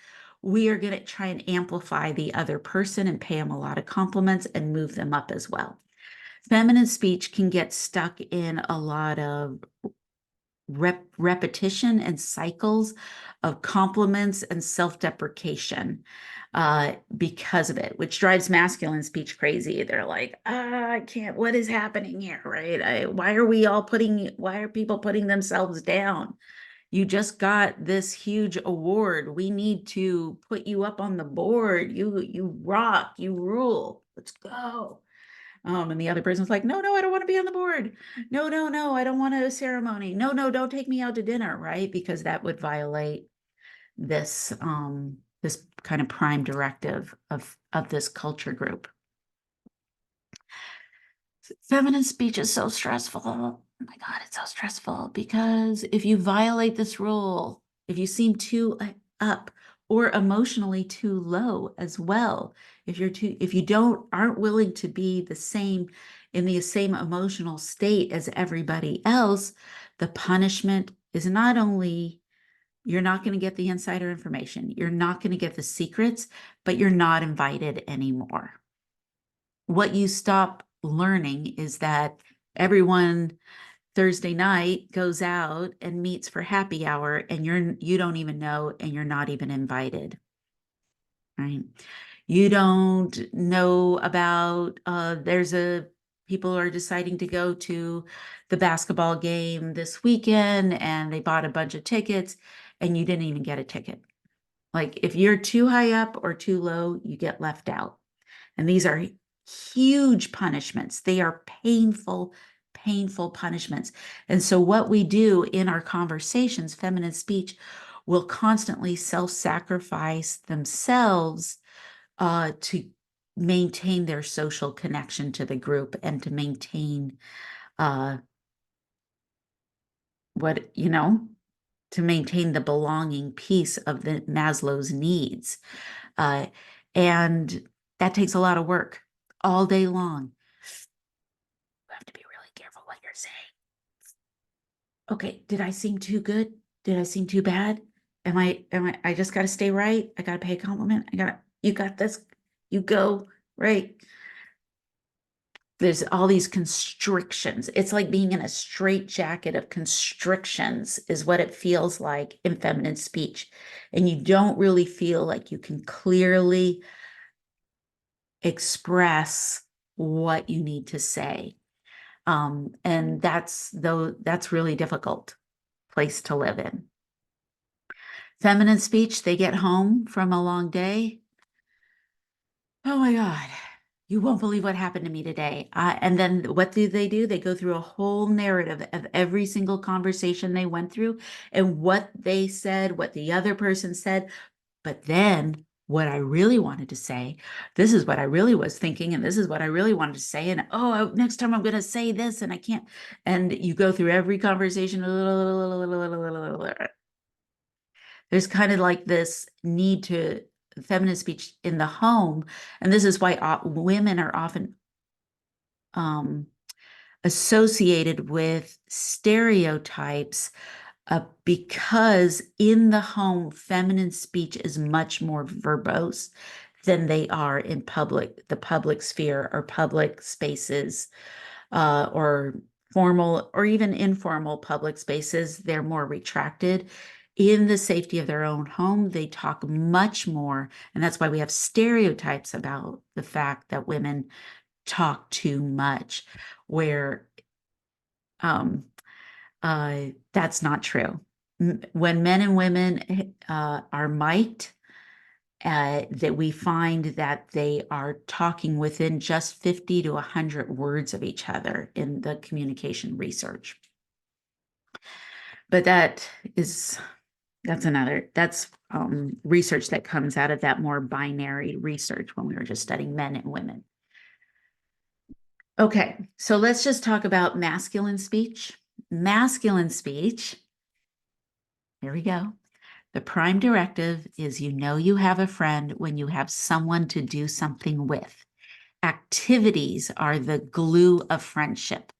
We are going to try and amplify the other person and pay them a lot of compliments and move them up as well. Feminine speech can get stuck in a lot of repetition and cycles of compliments and self-deprecation because of it, which drives masculine speech crazy. They're like, I can't, what is happening here, right? Why are people putting themselves down? You just got this huge award. We need to put you up on the board. You rock, you rule. Let's go. And the other person's like, no, I don't want to be on the board. No, I don't want a ceremony. No, don't take me out to dinner, right? Because that would violate this this kind of prime directive of this culture group. Feminine speech is so stressful. Oh my God, it's so stressful because if you violate this rule, if you seem too up or emotionally too low as well, if you aren't willing to be the same in the same emotional state as everybody else, the punishment is not only you're not going to get the insider information, you're not going to get the secrets, but you're not invited anymore. What you stop learning is that everyone Thursday night goes out and meets for happy hour, and you don't even know, and you're not even invited. Right? You don't know about people are deciding to go to the basketball game this weekend, and they bought a bunch of tickets, and you didn't even get a ticket. Like, if you're too high up or too low, you get left out. And these are huge punishments. They are painful, painful punishments. And so what we do in our conversations, feminine speech, will constantly self-sacrifice themselves to maintain their social connection to the group and to maintain uh, to maintain the belonging piece of the Maslow's needs. Uh, and that takes a lot of work all day long. You have to be really careful what you're saying. Okay, did I seem too good? Did I seem too bad? I just got to stay right. I got to pay a compliment. You got this. You go, right? There's all these constrictions. It's like being in a straitjacket of constrictions is what it feels like in feminine speech. And you don't really feel like you can clearly express what you need to say. And that's really difficult place to live in. Feminine speech, they get home from a long day. Oh my God, you won't believe what happened to me today. And then what do? They go through a whole narrative of every single conversation they went through and what they said, what the other person said. But then what I really wanted to say, this is what I really was thinking, and this is what I really wanted to say. And oh, next time I'm going to say this, and I can't. And you go through every conversation. There's kind of like this need to feminine speech in the home. And this is why women are often associated with stereotypes because in the home, feminine speech is much more verbose than they are in the public sphere or public spaces, or formal or even informal public spaces. They're more retracted. In the safety of their own home, they talk much more. And that's why we have stereotypes about the fact that women talk too much, where that's not true. When men and women are mic'd, that we find that they are talking within just 50 to 100 words of each other in the communication research. But that's research that comes out of that more binary research when we were just studying men and women. Okay, so let's just talk about masculine speech. Masculine speech, here we go. The prime directive is you have a friend when you have someone to do something with. Activities are the glue of friendship.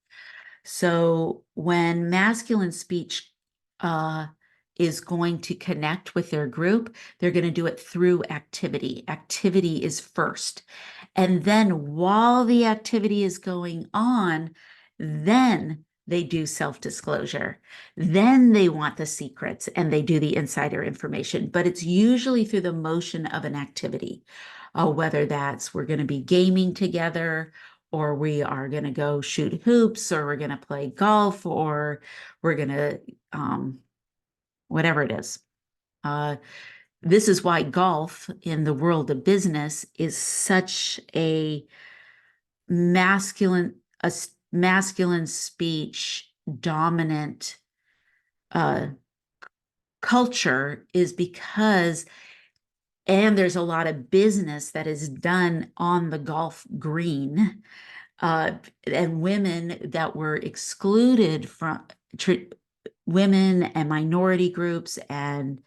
So when masculine speech is going to connect with their group, they're going to do it through activity. Activity is first. And then while the activity is going on, then they do self-disclosure. Then they want the secrets and they do the insider information. But it's usually through the motion of an activity, whether that's we're going to be gaming together, or we are going to go shoot hoops, or we're going to play golf, or we're going to, whatever it is. This is why golf in the world of business is such a masculine speech dominant culture, is because, and there's a lot of business that is done on the golf green, and women that were excluded from women and minority groups and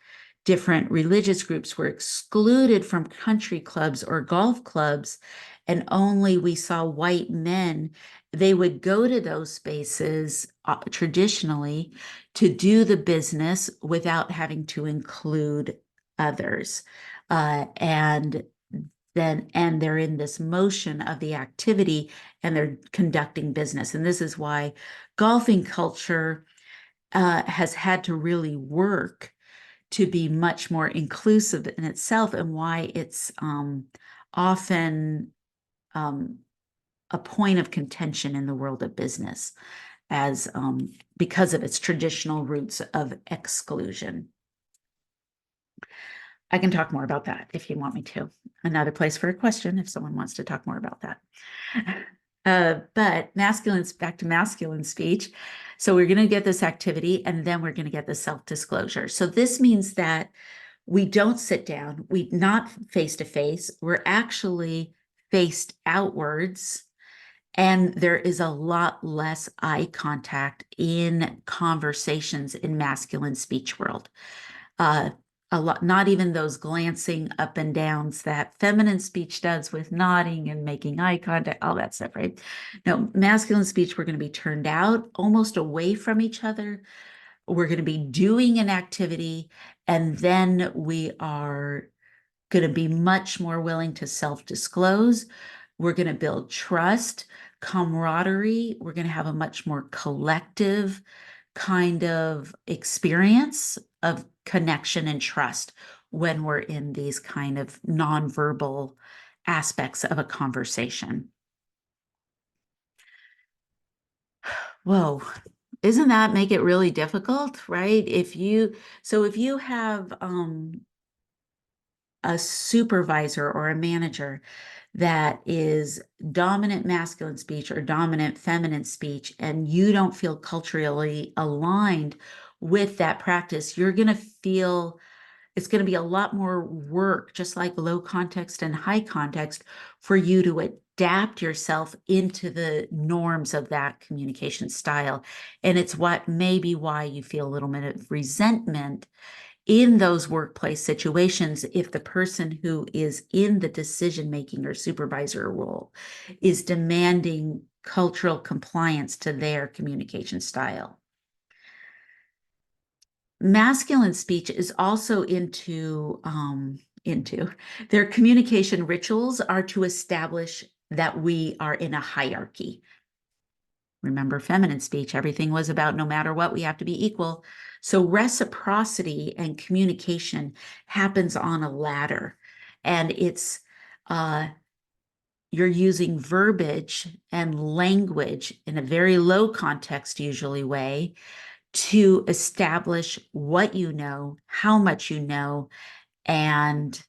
different religious groups were excluded from country clubs or golf clubs, and only we saw white men they would go to those spaces traditionally to do the business without having to include others. And they're in this motion of the activity and they're conducting business. And this is why golfing culture has had to really work to be much more inclusive in itself, and why it's often a point of contention in the world of business as because of its traditional roots of exclusion. I can talk more about that if you want me to. Another place for a question if someone wants to talk more about that. But back to masculine speech. So we're going to get this activity and then we're going to get the self-disclosure. So this means that we don't sit down, we not face to face, we're actually faced outwards, and there is a lot less eye contact in conversations in masculine speech world. A lot, not even those glancing up and downs that feminine speech does with nodding and making eye contact, all that stuff, right? No, masculine speech, we're going to be turned out almost away from each other. We're going to be doing an activity, and then we are going to be much more willing to self-disclose. We're going to build trust, camaraderie. We're going to have a much more collective kind of experience of connection and trust when we're in these kind of nonverbal aspects of a conversation. Whoa, isn't that make it really difficult, right? If you have a supervisor or a manager that is dominant masculine speech or dominant feminine speech, and you don't feel culturally aligned with that practice, you're going to feel it's going to be a lot more work, just like low context and high context, for you to adapt yourself into the norms of that communication style. And it's what maybe why you feel a little bit of resentment in those workplace situations if the person who is in the decision-making or supervisor role is demanding cultural compliance to their communication style. Masculine speech is also into their communication rituals are to establish that we are in a hierarchy. Remember, feminine speech, everything was about no matter what, we have to be equal. So reciprocity and communication happens on a ladder, and it's you're using verbiage and language in a very low context, usually way, to establish what you know, how much you know, and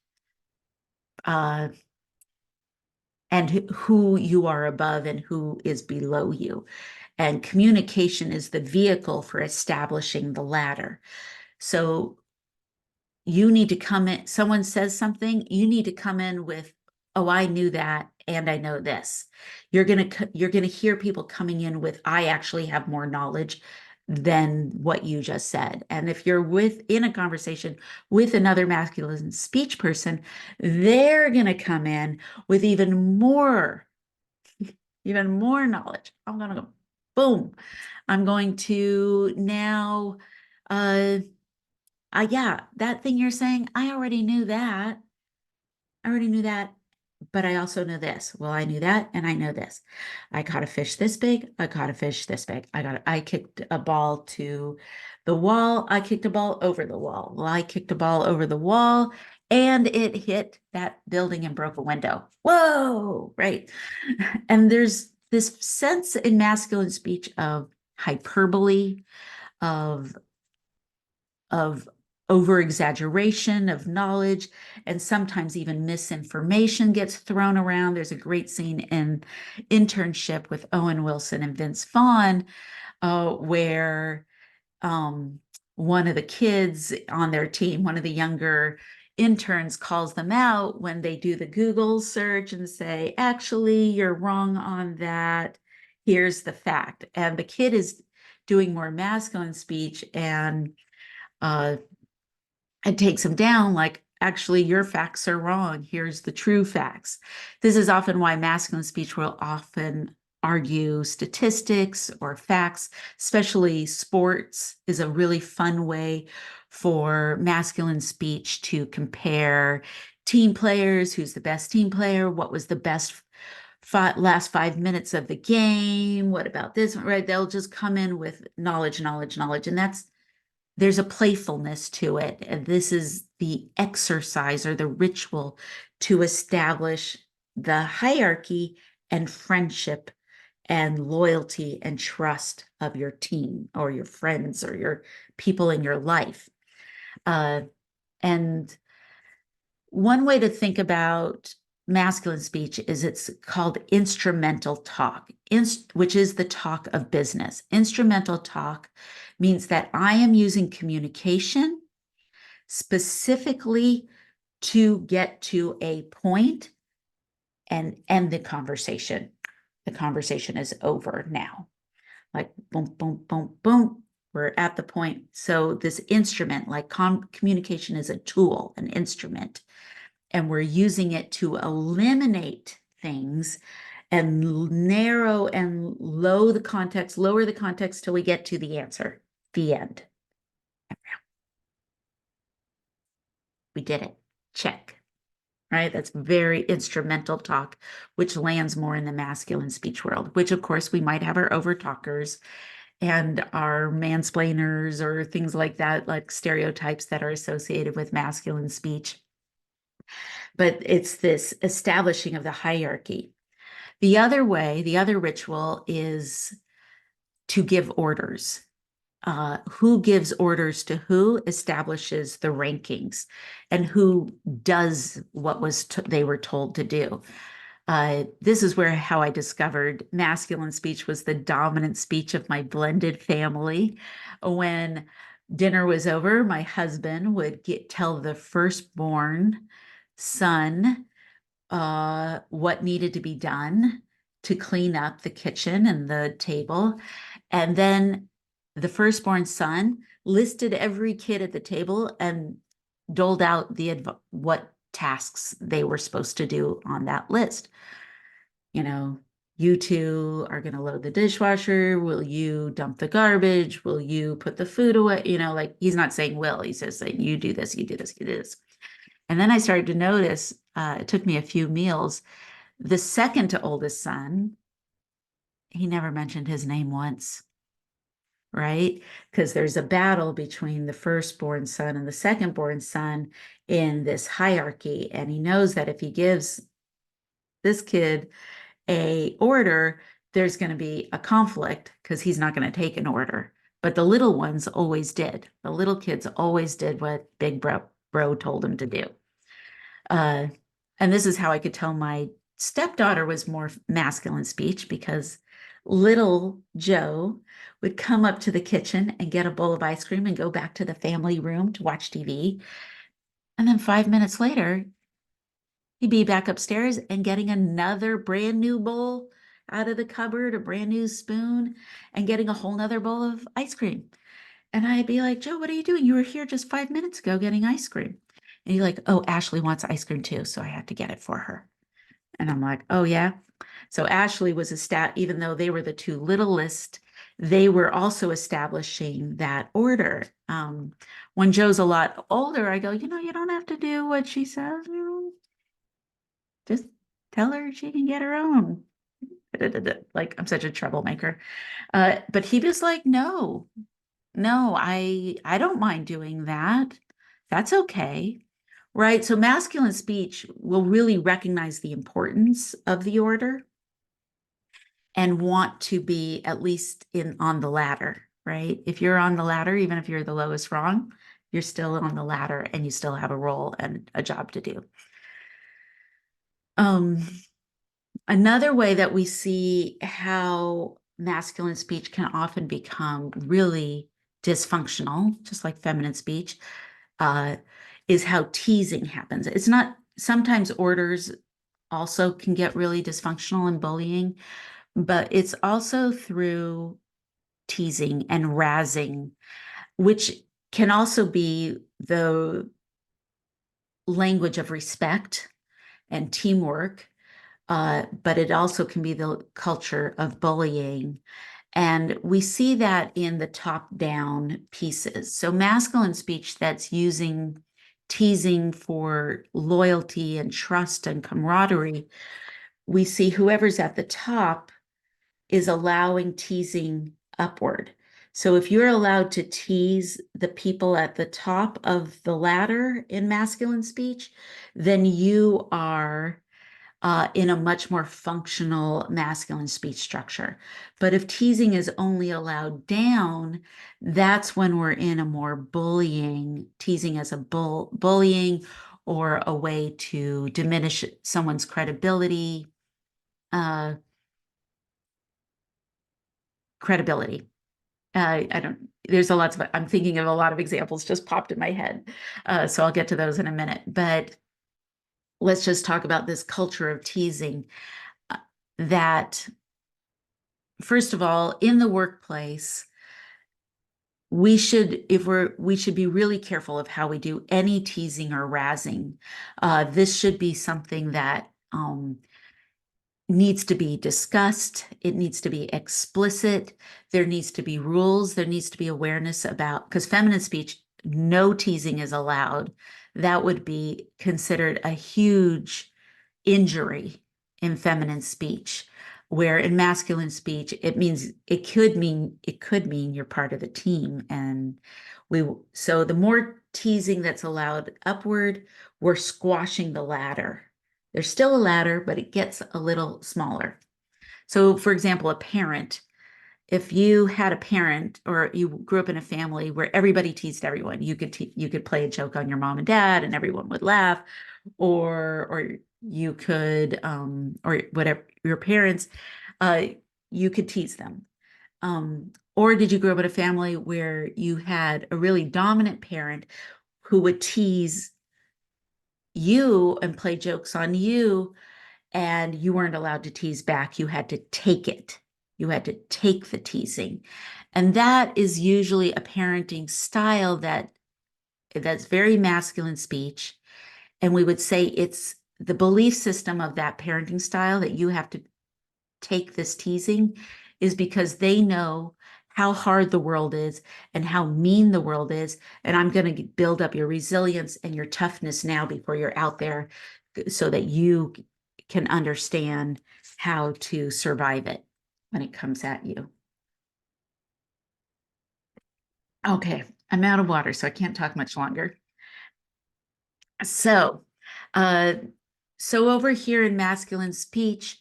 who you are above and who is below you. And communication is the vehicle for establishing the ladder. So you need to come in, someone says something, you need to come in with, oh, I knew that, and I know this. You're gonna hear people coming in with, I actually have more knowledge than what you just said. And if you're in a conversation with another masculine speech person, they're gonna come in with even more knowledge. I'm gonna go, boom. I'm going to now, yeah, that thing you're saying, I already knew that. But I also know this. Well, I knew that and I know this. I caught a fish this big. I caught a fish this big. I kicked a ball to the wall. I kicked a ball over the wall. Well, I kicked a ball over the wall and it hit that building and broke a window. Whoa, right. And there's this sense in masculine speech of hyperbole, of over exaggeration of knowledge, and sometimes even misinformation gets thrown around. There's a great scene in Internship with Owen Wilson and Vince Vaughn where one of the kids on their team, one of the younger interns, calls them out when they do the Google search and say, actually, you're wrong on that. Here's the fact. And the kid is doing more masculine speech, and it takes them down like, actually, your facts are wrong. Here's the true facts. This is often why masculine speech will often argue statistics or facts, especially sports is a really fun way for masculine speech to compare team players, who's the best team player, what was the best last 5 minutes of the game, what about this, right? They'll just come in with knowledge, knowledge, knowledge. And there's a playfulness to it. And this is the exercise or the ritual to establish the hierarchy and friendship and loyalty and trust of your team or your friends or your people in your life. And one way to think about masculine speech is it's called instrumental talk, which is the talk of business. Instrumental talk means that I am using communication specifically to get to a point and end the conversation. The conversation is over now. Like boom, boom, boom, boom. We're at the point. So this instrument, like communication is a tool, an instrument, and we're using it to eliminate things and narrow and lower the context till we get to the answer, the end. We did it. Check. Right? That's very instrumental talk, which lands more in the masculine speech world, which of course we might have our overtalkers and our mansplainers or things like that, like stereotypes that are associated with masculine speech. But it's this establishing of the hierarchy. The other way, the other ritual is to give orders. Who gives orders to who establishes the rankings and who does what they were told to do. This is how I discovered masculine speech was the dominant speech of my blended family. When dinner was over, my husband would tell the firstborn son what needed to be done to clean up the kitchen and the table. And then the firstborn son listed every kid at the table and doled out what tasks they were supposed to do on that list. You know, you two are going to load the dishwasher. Will you dump the garbage? Will you put the food away? You know, like he's not saying will, he's just saying you do this, you do this, you do this. And then I started to notice, it took me a few meals, the second to oldest son, he never mentioned his name once, right? Because there's a battle between the firstborn son and the secondborn son in this hierarchy. And he knows that if he gives this kid a order, there's going to be a conflict because he's not going to take an order. But the little ones always did. The little kids always did what big bro told him to do. And this is how I could tell my stepdaughter was more masculine speech, because little Joe would come up to the kitchen and get a bowl of ice cream and go back to the family room to watch TV. And then 5 minutes later, he'd be back upstairs and getting another brand new bowl out of the cupboard, a brand new spoon, and getting a whole nother bowl of ice cream. And I'd be like, Joe, what are you doing? You were here just 5 minutes ago getting ice cream. And he's like, oh, Ashley wants ice cream too, so I had to get it for her. And I'm like, oh, yeah. So Ashley was even though they were the two littlest, they were also establishing that order. When Joe's a lot older, I go, you don't have to do what she says. Just tell her she can get her own. Like, I'm such a troublemaker. But he was like, no, I don't mind doing that. That's okay. Right. So masculine speech will really recognize the importance of the order and want to be at least on the ladder, right? If you're on the ladder, even if you're the lowest rung, you're still on the ladder and you still have a role and a job to do. Another way that we see how masculine speech can often become really dysfunctional, just like feminine speech, is how teasing happens. It's not, sometimes orders also can get really dysfunctional and bullying, but it's also through teasing and razzing, which can also be the language of respect and teamwork. but it also can be the culture of bullying. And we see that in the top-down pieces. So masculine speech that's using teasing for loyalty and trust and camaraderie, we see whoever's at the top is allowing teasing upward. So if you're allowed to tease the people at the top of the ladder in masculine speech, then you are in a much more functional masculine speech structure. But if teasing is only allowed down, that's when we're in a more bullying, teasing as a bullying or a way to diminish someone's credibility. Uh, credibility. I don't, there's a lot of, I'm thinking of a lot of examples just popped in my head. So I'll get to those in a minute. But let's just talk about this culture of teasing uh, that first of all, in the workplace, we should be really careful of how we do any teasing or razzing. This should be something that needs to be discussed. It needs to be explicit. There needs to be rules. There needs to be awareness about, because feminine speech, no teasing is allowed. That would be considered a huge injury in feminine speech, where in masculine speech it could mean you're part of the team. And so the more teasing that's allowed upward, we're squashing the ladder. There's still a ladder, but it gets a little smaller. So for example, a parent, if you had a parent or you grew up in a family where everybody teased everyone, you could play a joke on your mom and dad and everyone would laugh, or you could or whatever your parents, uh, you could tease them. Or did you grow up in a family where you had a really dominant parent who would tease you and play jokes on you, and you weren't allowed to tease back? You had to take it. You had to take the teasing. And that is usually a parenting style that's very masculine speech. And we would say it's the belief system of that parenting style that you have to take this teasing is because they know how hard the world is and how mean the world is. And I'm going to build up your resilience and your toughness now before you're out there so that you can understand how to survive it when it comes at you. Okay, I'm out of water, so I can't talk much longer. So, uh, so over here in masculine speech,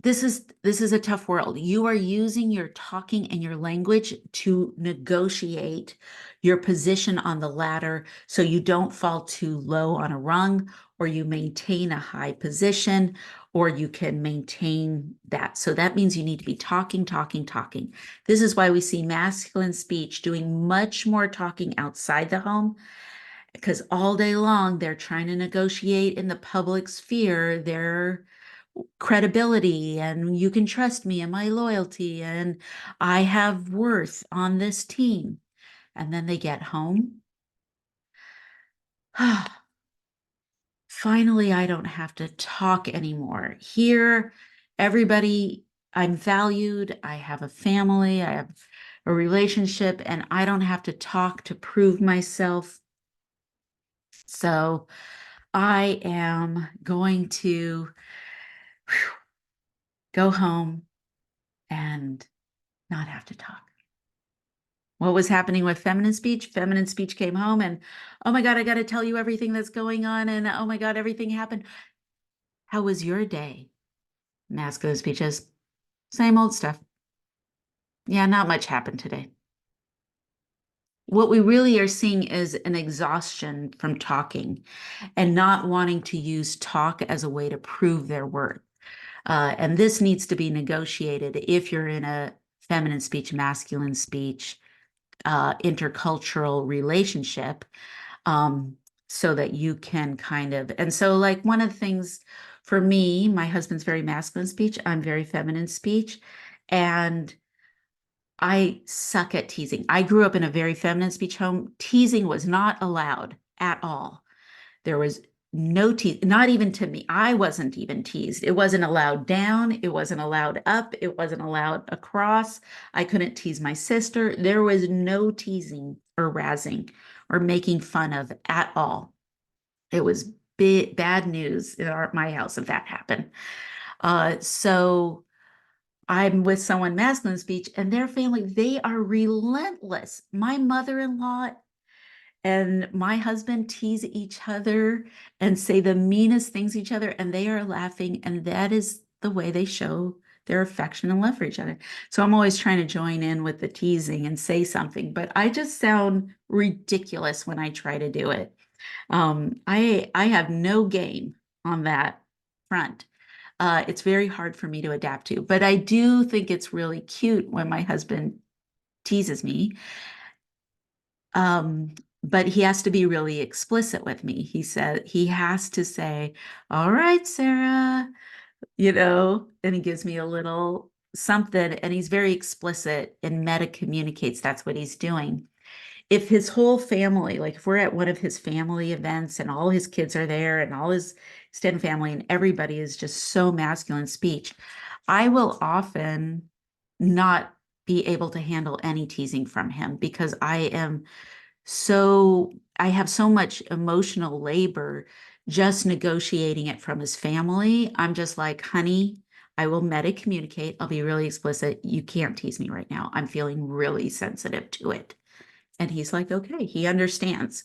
this is a tough world. You are using your talking and your language to negotiate your position on the ladder so you don't fall too low on a rung, or you maintain a high position, or you can maintain that. So that means you need to be talking, talking, talking. This is why we see masculine speech doing much more talking outside the home, because all day long they're trying to negotiate in the public sphere their credibility, and you can trust me and my loyalty, and I have worth on this team. And then they get home. Finally, I don't have to talk anymore. Here, everybody, I'm valued. I have a family. I have a relationship, and I don't have to talk to prove myself. So I am going to go home and not have to talk. What was happening with feminine speech? Feminine speech came home and, oh my God, I got to tell you everything that's going on. And oh my God, everything happened. How was your day? Masculine speech is same old stuff. Yeah, not much happened today. What we really are seeing is an exhaustion from talking and not wanting to use talk as a way to prove their worth. And this needs to be negotiated if you're in a feminine speech, masculine speech, intercultural relationship, um, so that you can kind of, and so like one of the things for me, my husband's very masculine speech, I'm very feminine speech, and I suck at teasing. I grew up in a very feminine speech home. Teasing was not allowed at all. There was no tease, not even to me. I wasn't even teased. It wasn't allowed down. It wasn't allowed up. It wasn't allowed across. I couldn't tease my sister. There was no teasing or razzing or making fun of at all. It was bad news in my house if that happened. So I'm with someone masculine speech and their family, they are relentless. My mother-in-law and my husband tease each other and say the meanest things to each other, and they are laughing, and that is the way they show their affection and love for each other. So I'm always trying to join in with the teasing and say something, but I just sound ridiculous when I try to do it. I have no game on that front. It's very hard for me to adapt to, but I do think it's really cute when my husband teases me. Um, but he has to be really explicit with me. He said he has to say, "All right, Sarah," and he gives me a little something, and he's very explicit and meta communicates that's what he's doing. If his whole family, like if we're at one of his family events and all his kids are there and all his extended family and everybody is just so masculine speech, I will often not be able to handle any teasing from him because I have so much emotional labor just negotiating it from his family. I'm just like, honey, I will meta communicate. I'll be really explicit. You can't tease me right now. I'm feeling really sensitive to it. And he's like, okay, he understands.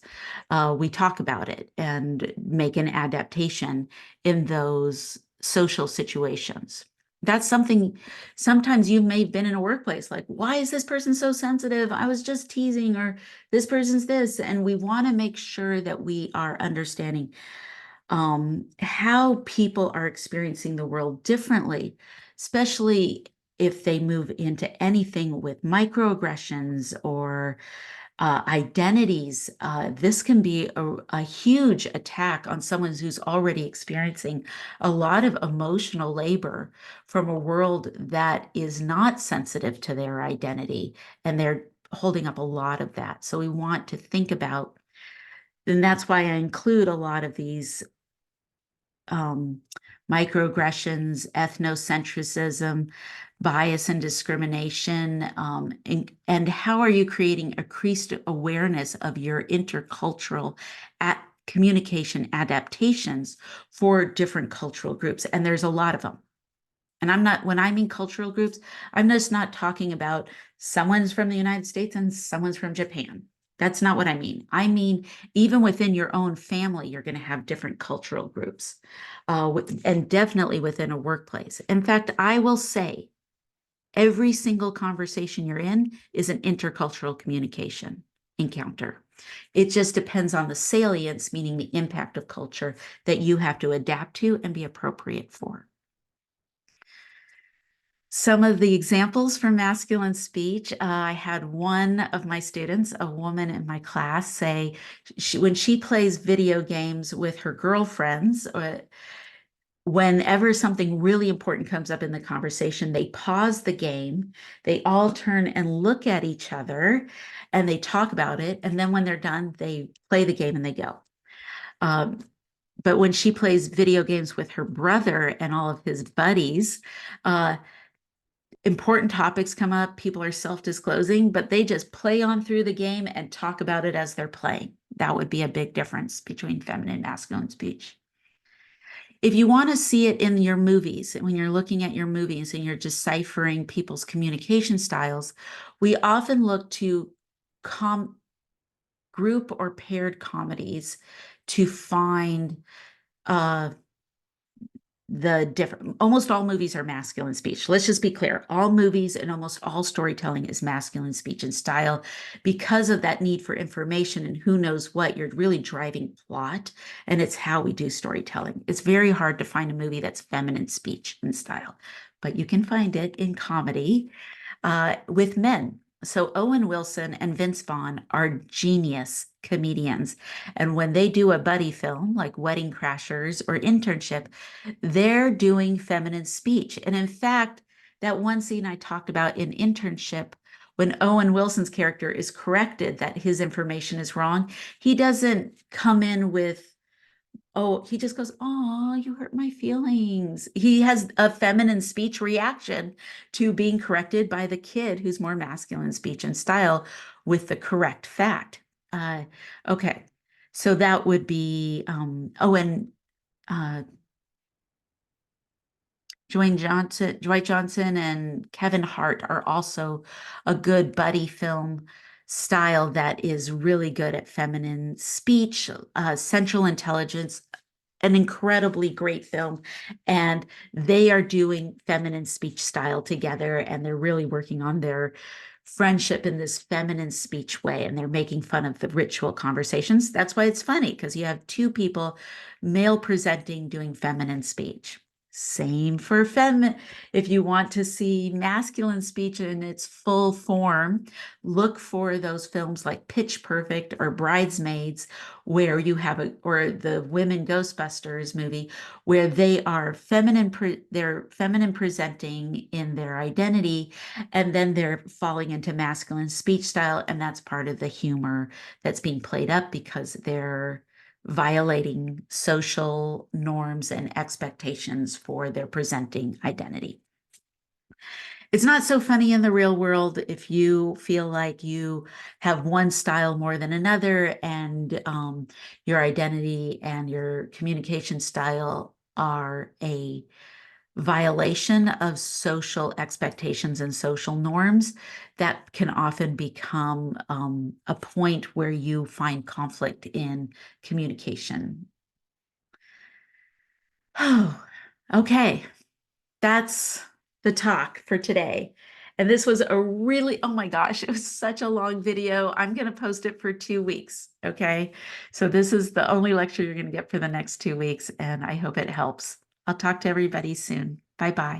We talk about it and make an adaptation in those social situations. That's something sometimes you may have been in a workplace like, why is this person so sensitive? I was just teasing, or this person's this. And we want to make sure that we are understanding how people are experiencing the world differently, especially if they move into anything with microaggressions or identities. This can be a huge attack on someone who's already experiencing a lot of emotional labor from a world that is not sensitive to their identity, and they're holding up a lot of that. So we want to think about, and that's why I include a lot of these um, microaggressions, ethnocentrism, bias and discrimination, and how are you creating increased awareness of your intercultural communication adaptations for different cultural groups? And there's a lot of them. And when I mean cultural groups, I'm just not talking about someone's from the United States and someone's from Japan. That's not what I mean. I mean, even within your own family, you're going to have different cultural groups, and definitely within a workplace. In fact, I will say every single conversation you're in is an intercultural communication encounter. It just depends on the salience, meaning the impact of culture that you have to adapt to and be appropriate for. Some of the examples from masculine speech, I had one of my students, a woman in my class, say when she plays video games with her girlfriends, whenever something really important comes up in the conversation, they pause the game, they all turn and look at each other, and they talk about it. And then when they're done, they play the game and they go. But when she plays video games with her brother and all of his buddies, important topics come up, people are self-disclosing, but they just play on through the game and talk about it as they're playing. That would be a big difference between feminine and masculine speech. If you want to see it in your movies, when you're looking at your movies and you're deciphering people's communication styles, we often look to group or paired comedies to find the different, almost all movies are masculine speech. Let's just be clear. All movies and almost all storytelling is masculine speech and style because of that need for information and who knows what. You're really driving plot, and it's how we do storytelling. It's very hard to find a movie that's feminine speech and style, but you can find it in comedy with men. So Owen Wilson and Vince Vaughn are genius comedians. And when they do a buddy film like Wedding Crashers or Internship, they're doing feminine speech. And in fact, that one scene I talked about in Internship, when Owen Wilson's character is corrected that his information is wrong, he doesn't come in with Oh, he just goes, "Oh, you hurt my feelings." He has a feminine speech reaction to being corrected by the kid who's more masculine speech and style with the correct fact. Uh, okay, so that would be, oh, and uh, Dwight Johnson and Kevin Hart are also a good buddy film style that is really good at feminine speech, central intelligence, an incredibly great film. And they are doing feminine speech style together, and they're really working on their friendship in this feminine speech way. And they're making fun of the ritual conversations. That's why it's funny, because you have two people, male presenting, doing feminine speech. Same for if you want to see masculine speech in its full form, look for those films like Pitch Perfect or Bridesmaids, where you have or the Women Ghostbusters movie, where they're feminine presenting in their identity, and then they're falling into masculine speech style, and that's part of the humor that's being played up because they're violating social norms and expectations for their presenting identity. It's not so funny in the real world if you feel like you have one style more than another, and your identity and your communication style are a violation of social expectations and social norms. That can often become a point where you find conflict in communication. Oh, okay. That's the talk for today. And this was a really, oh my gosh, it was such a long video. I'm going to post it for 2 weeks. Okay. So this is the only lecture you're going to get for the next 2 weeks, and I hope it helps. I'll talk to everybody soon. Bye bye.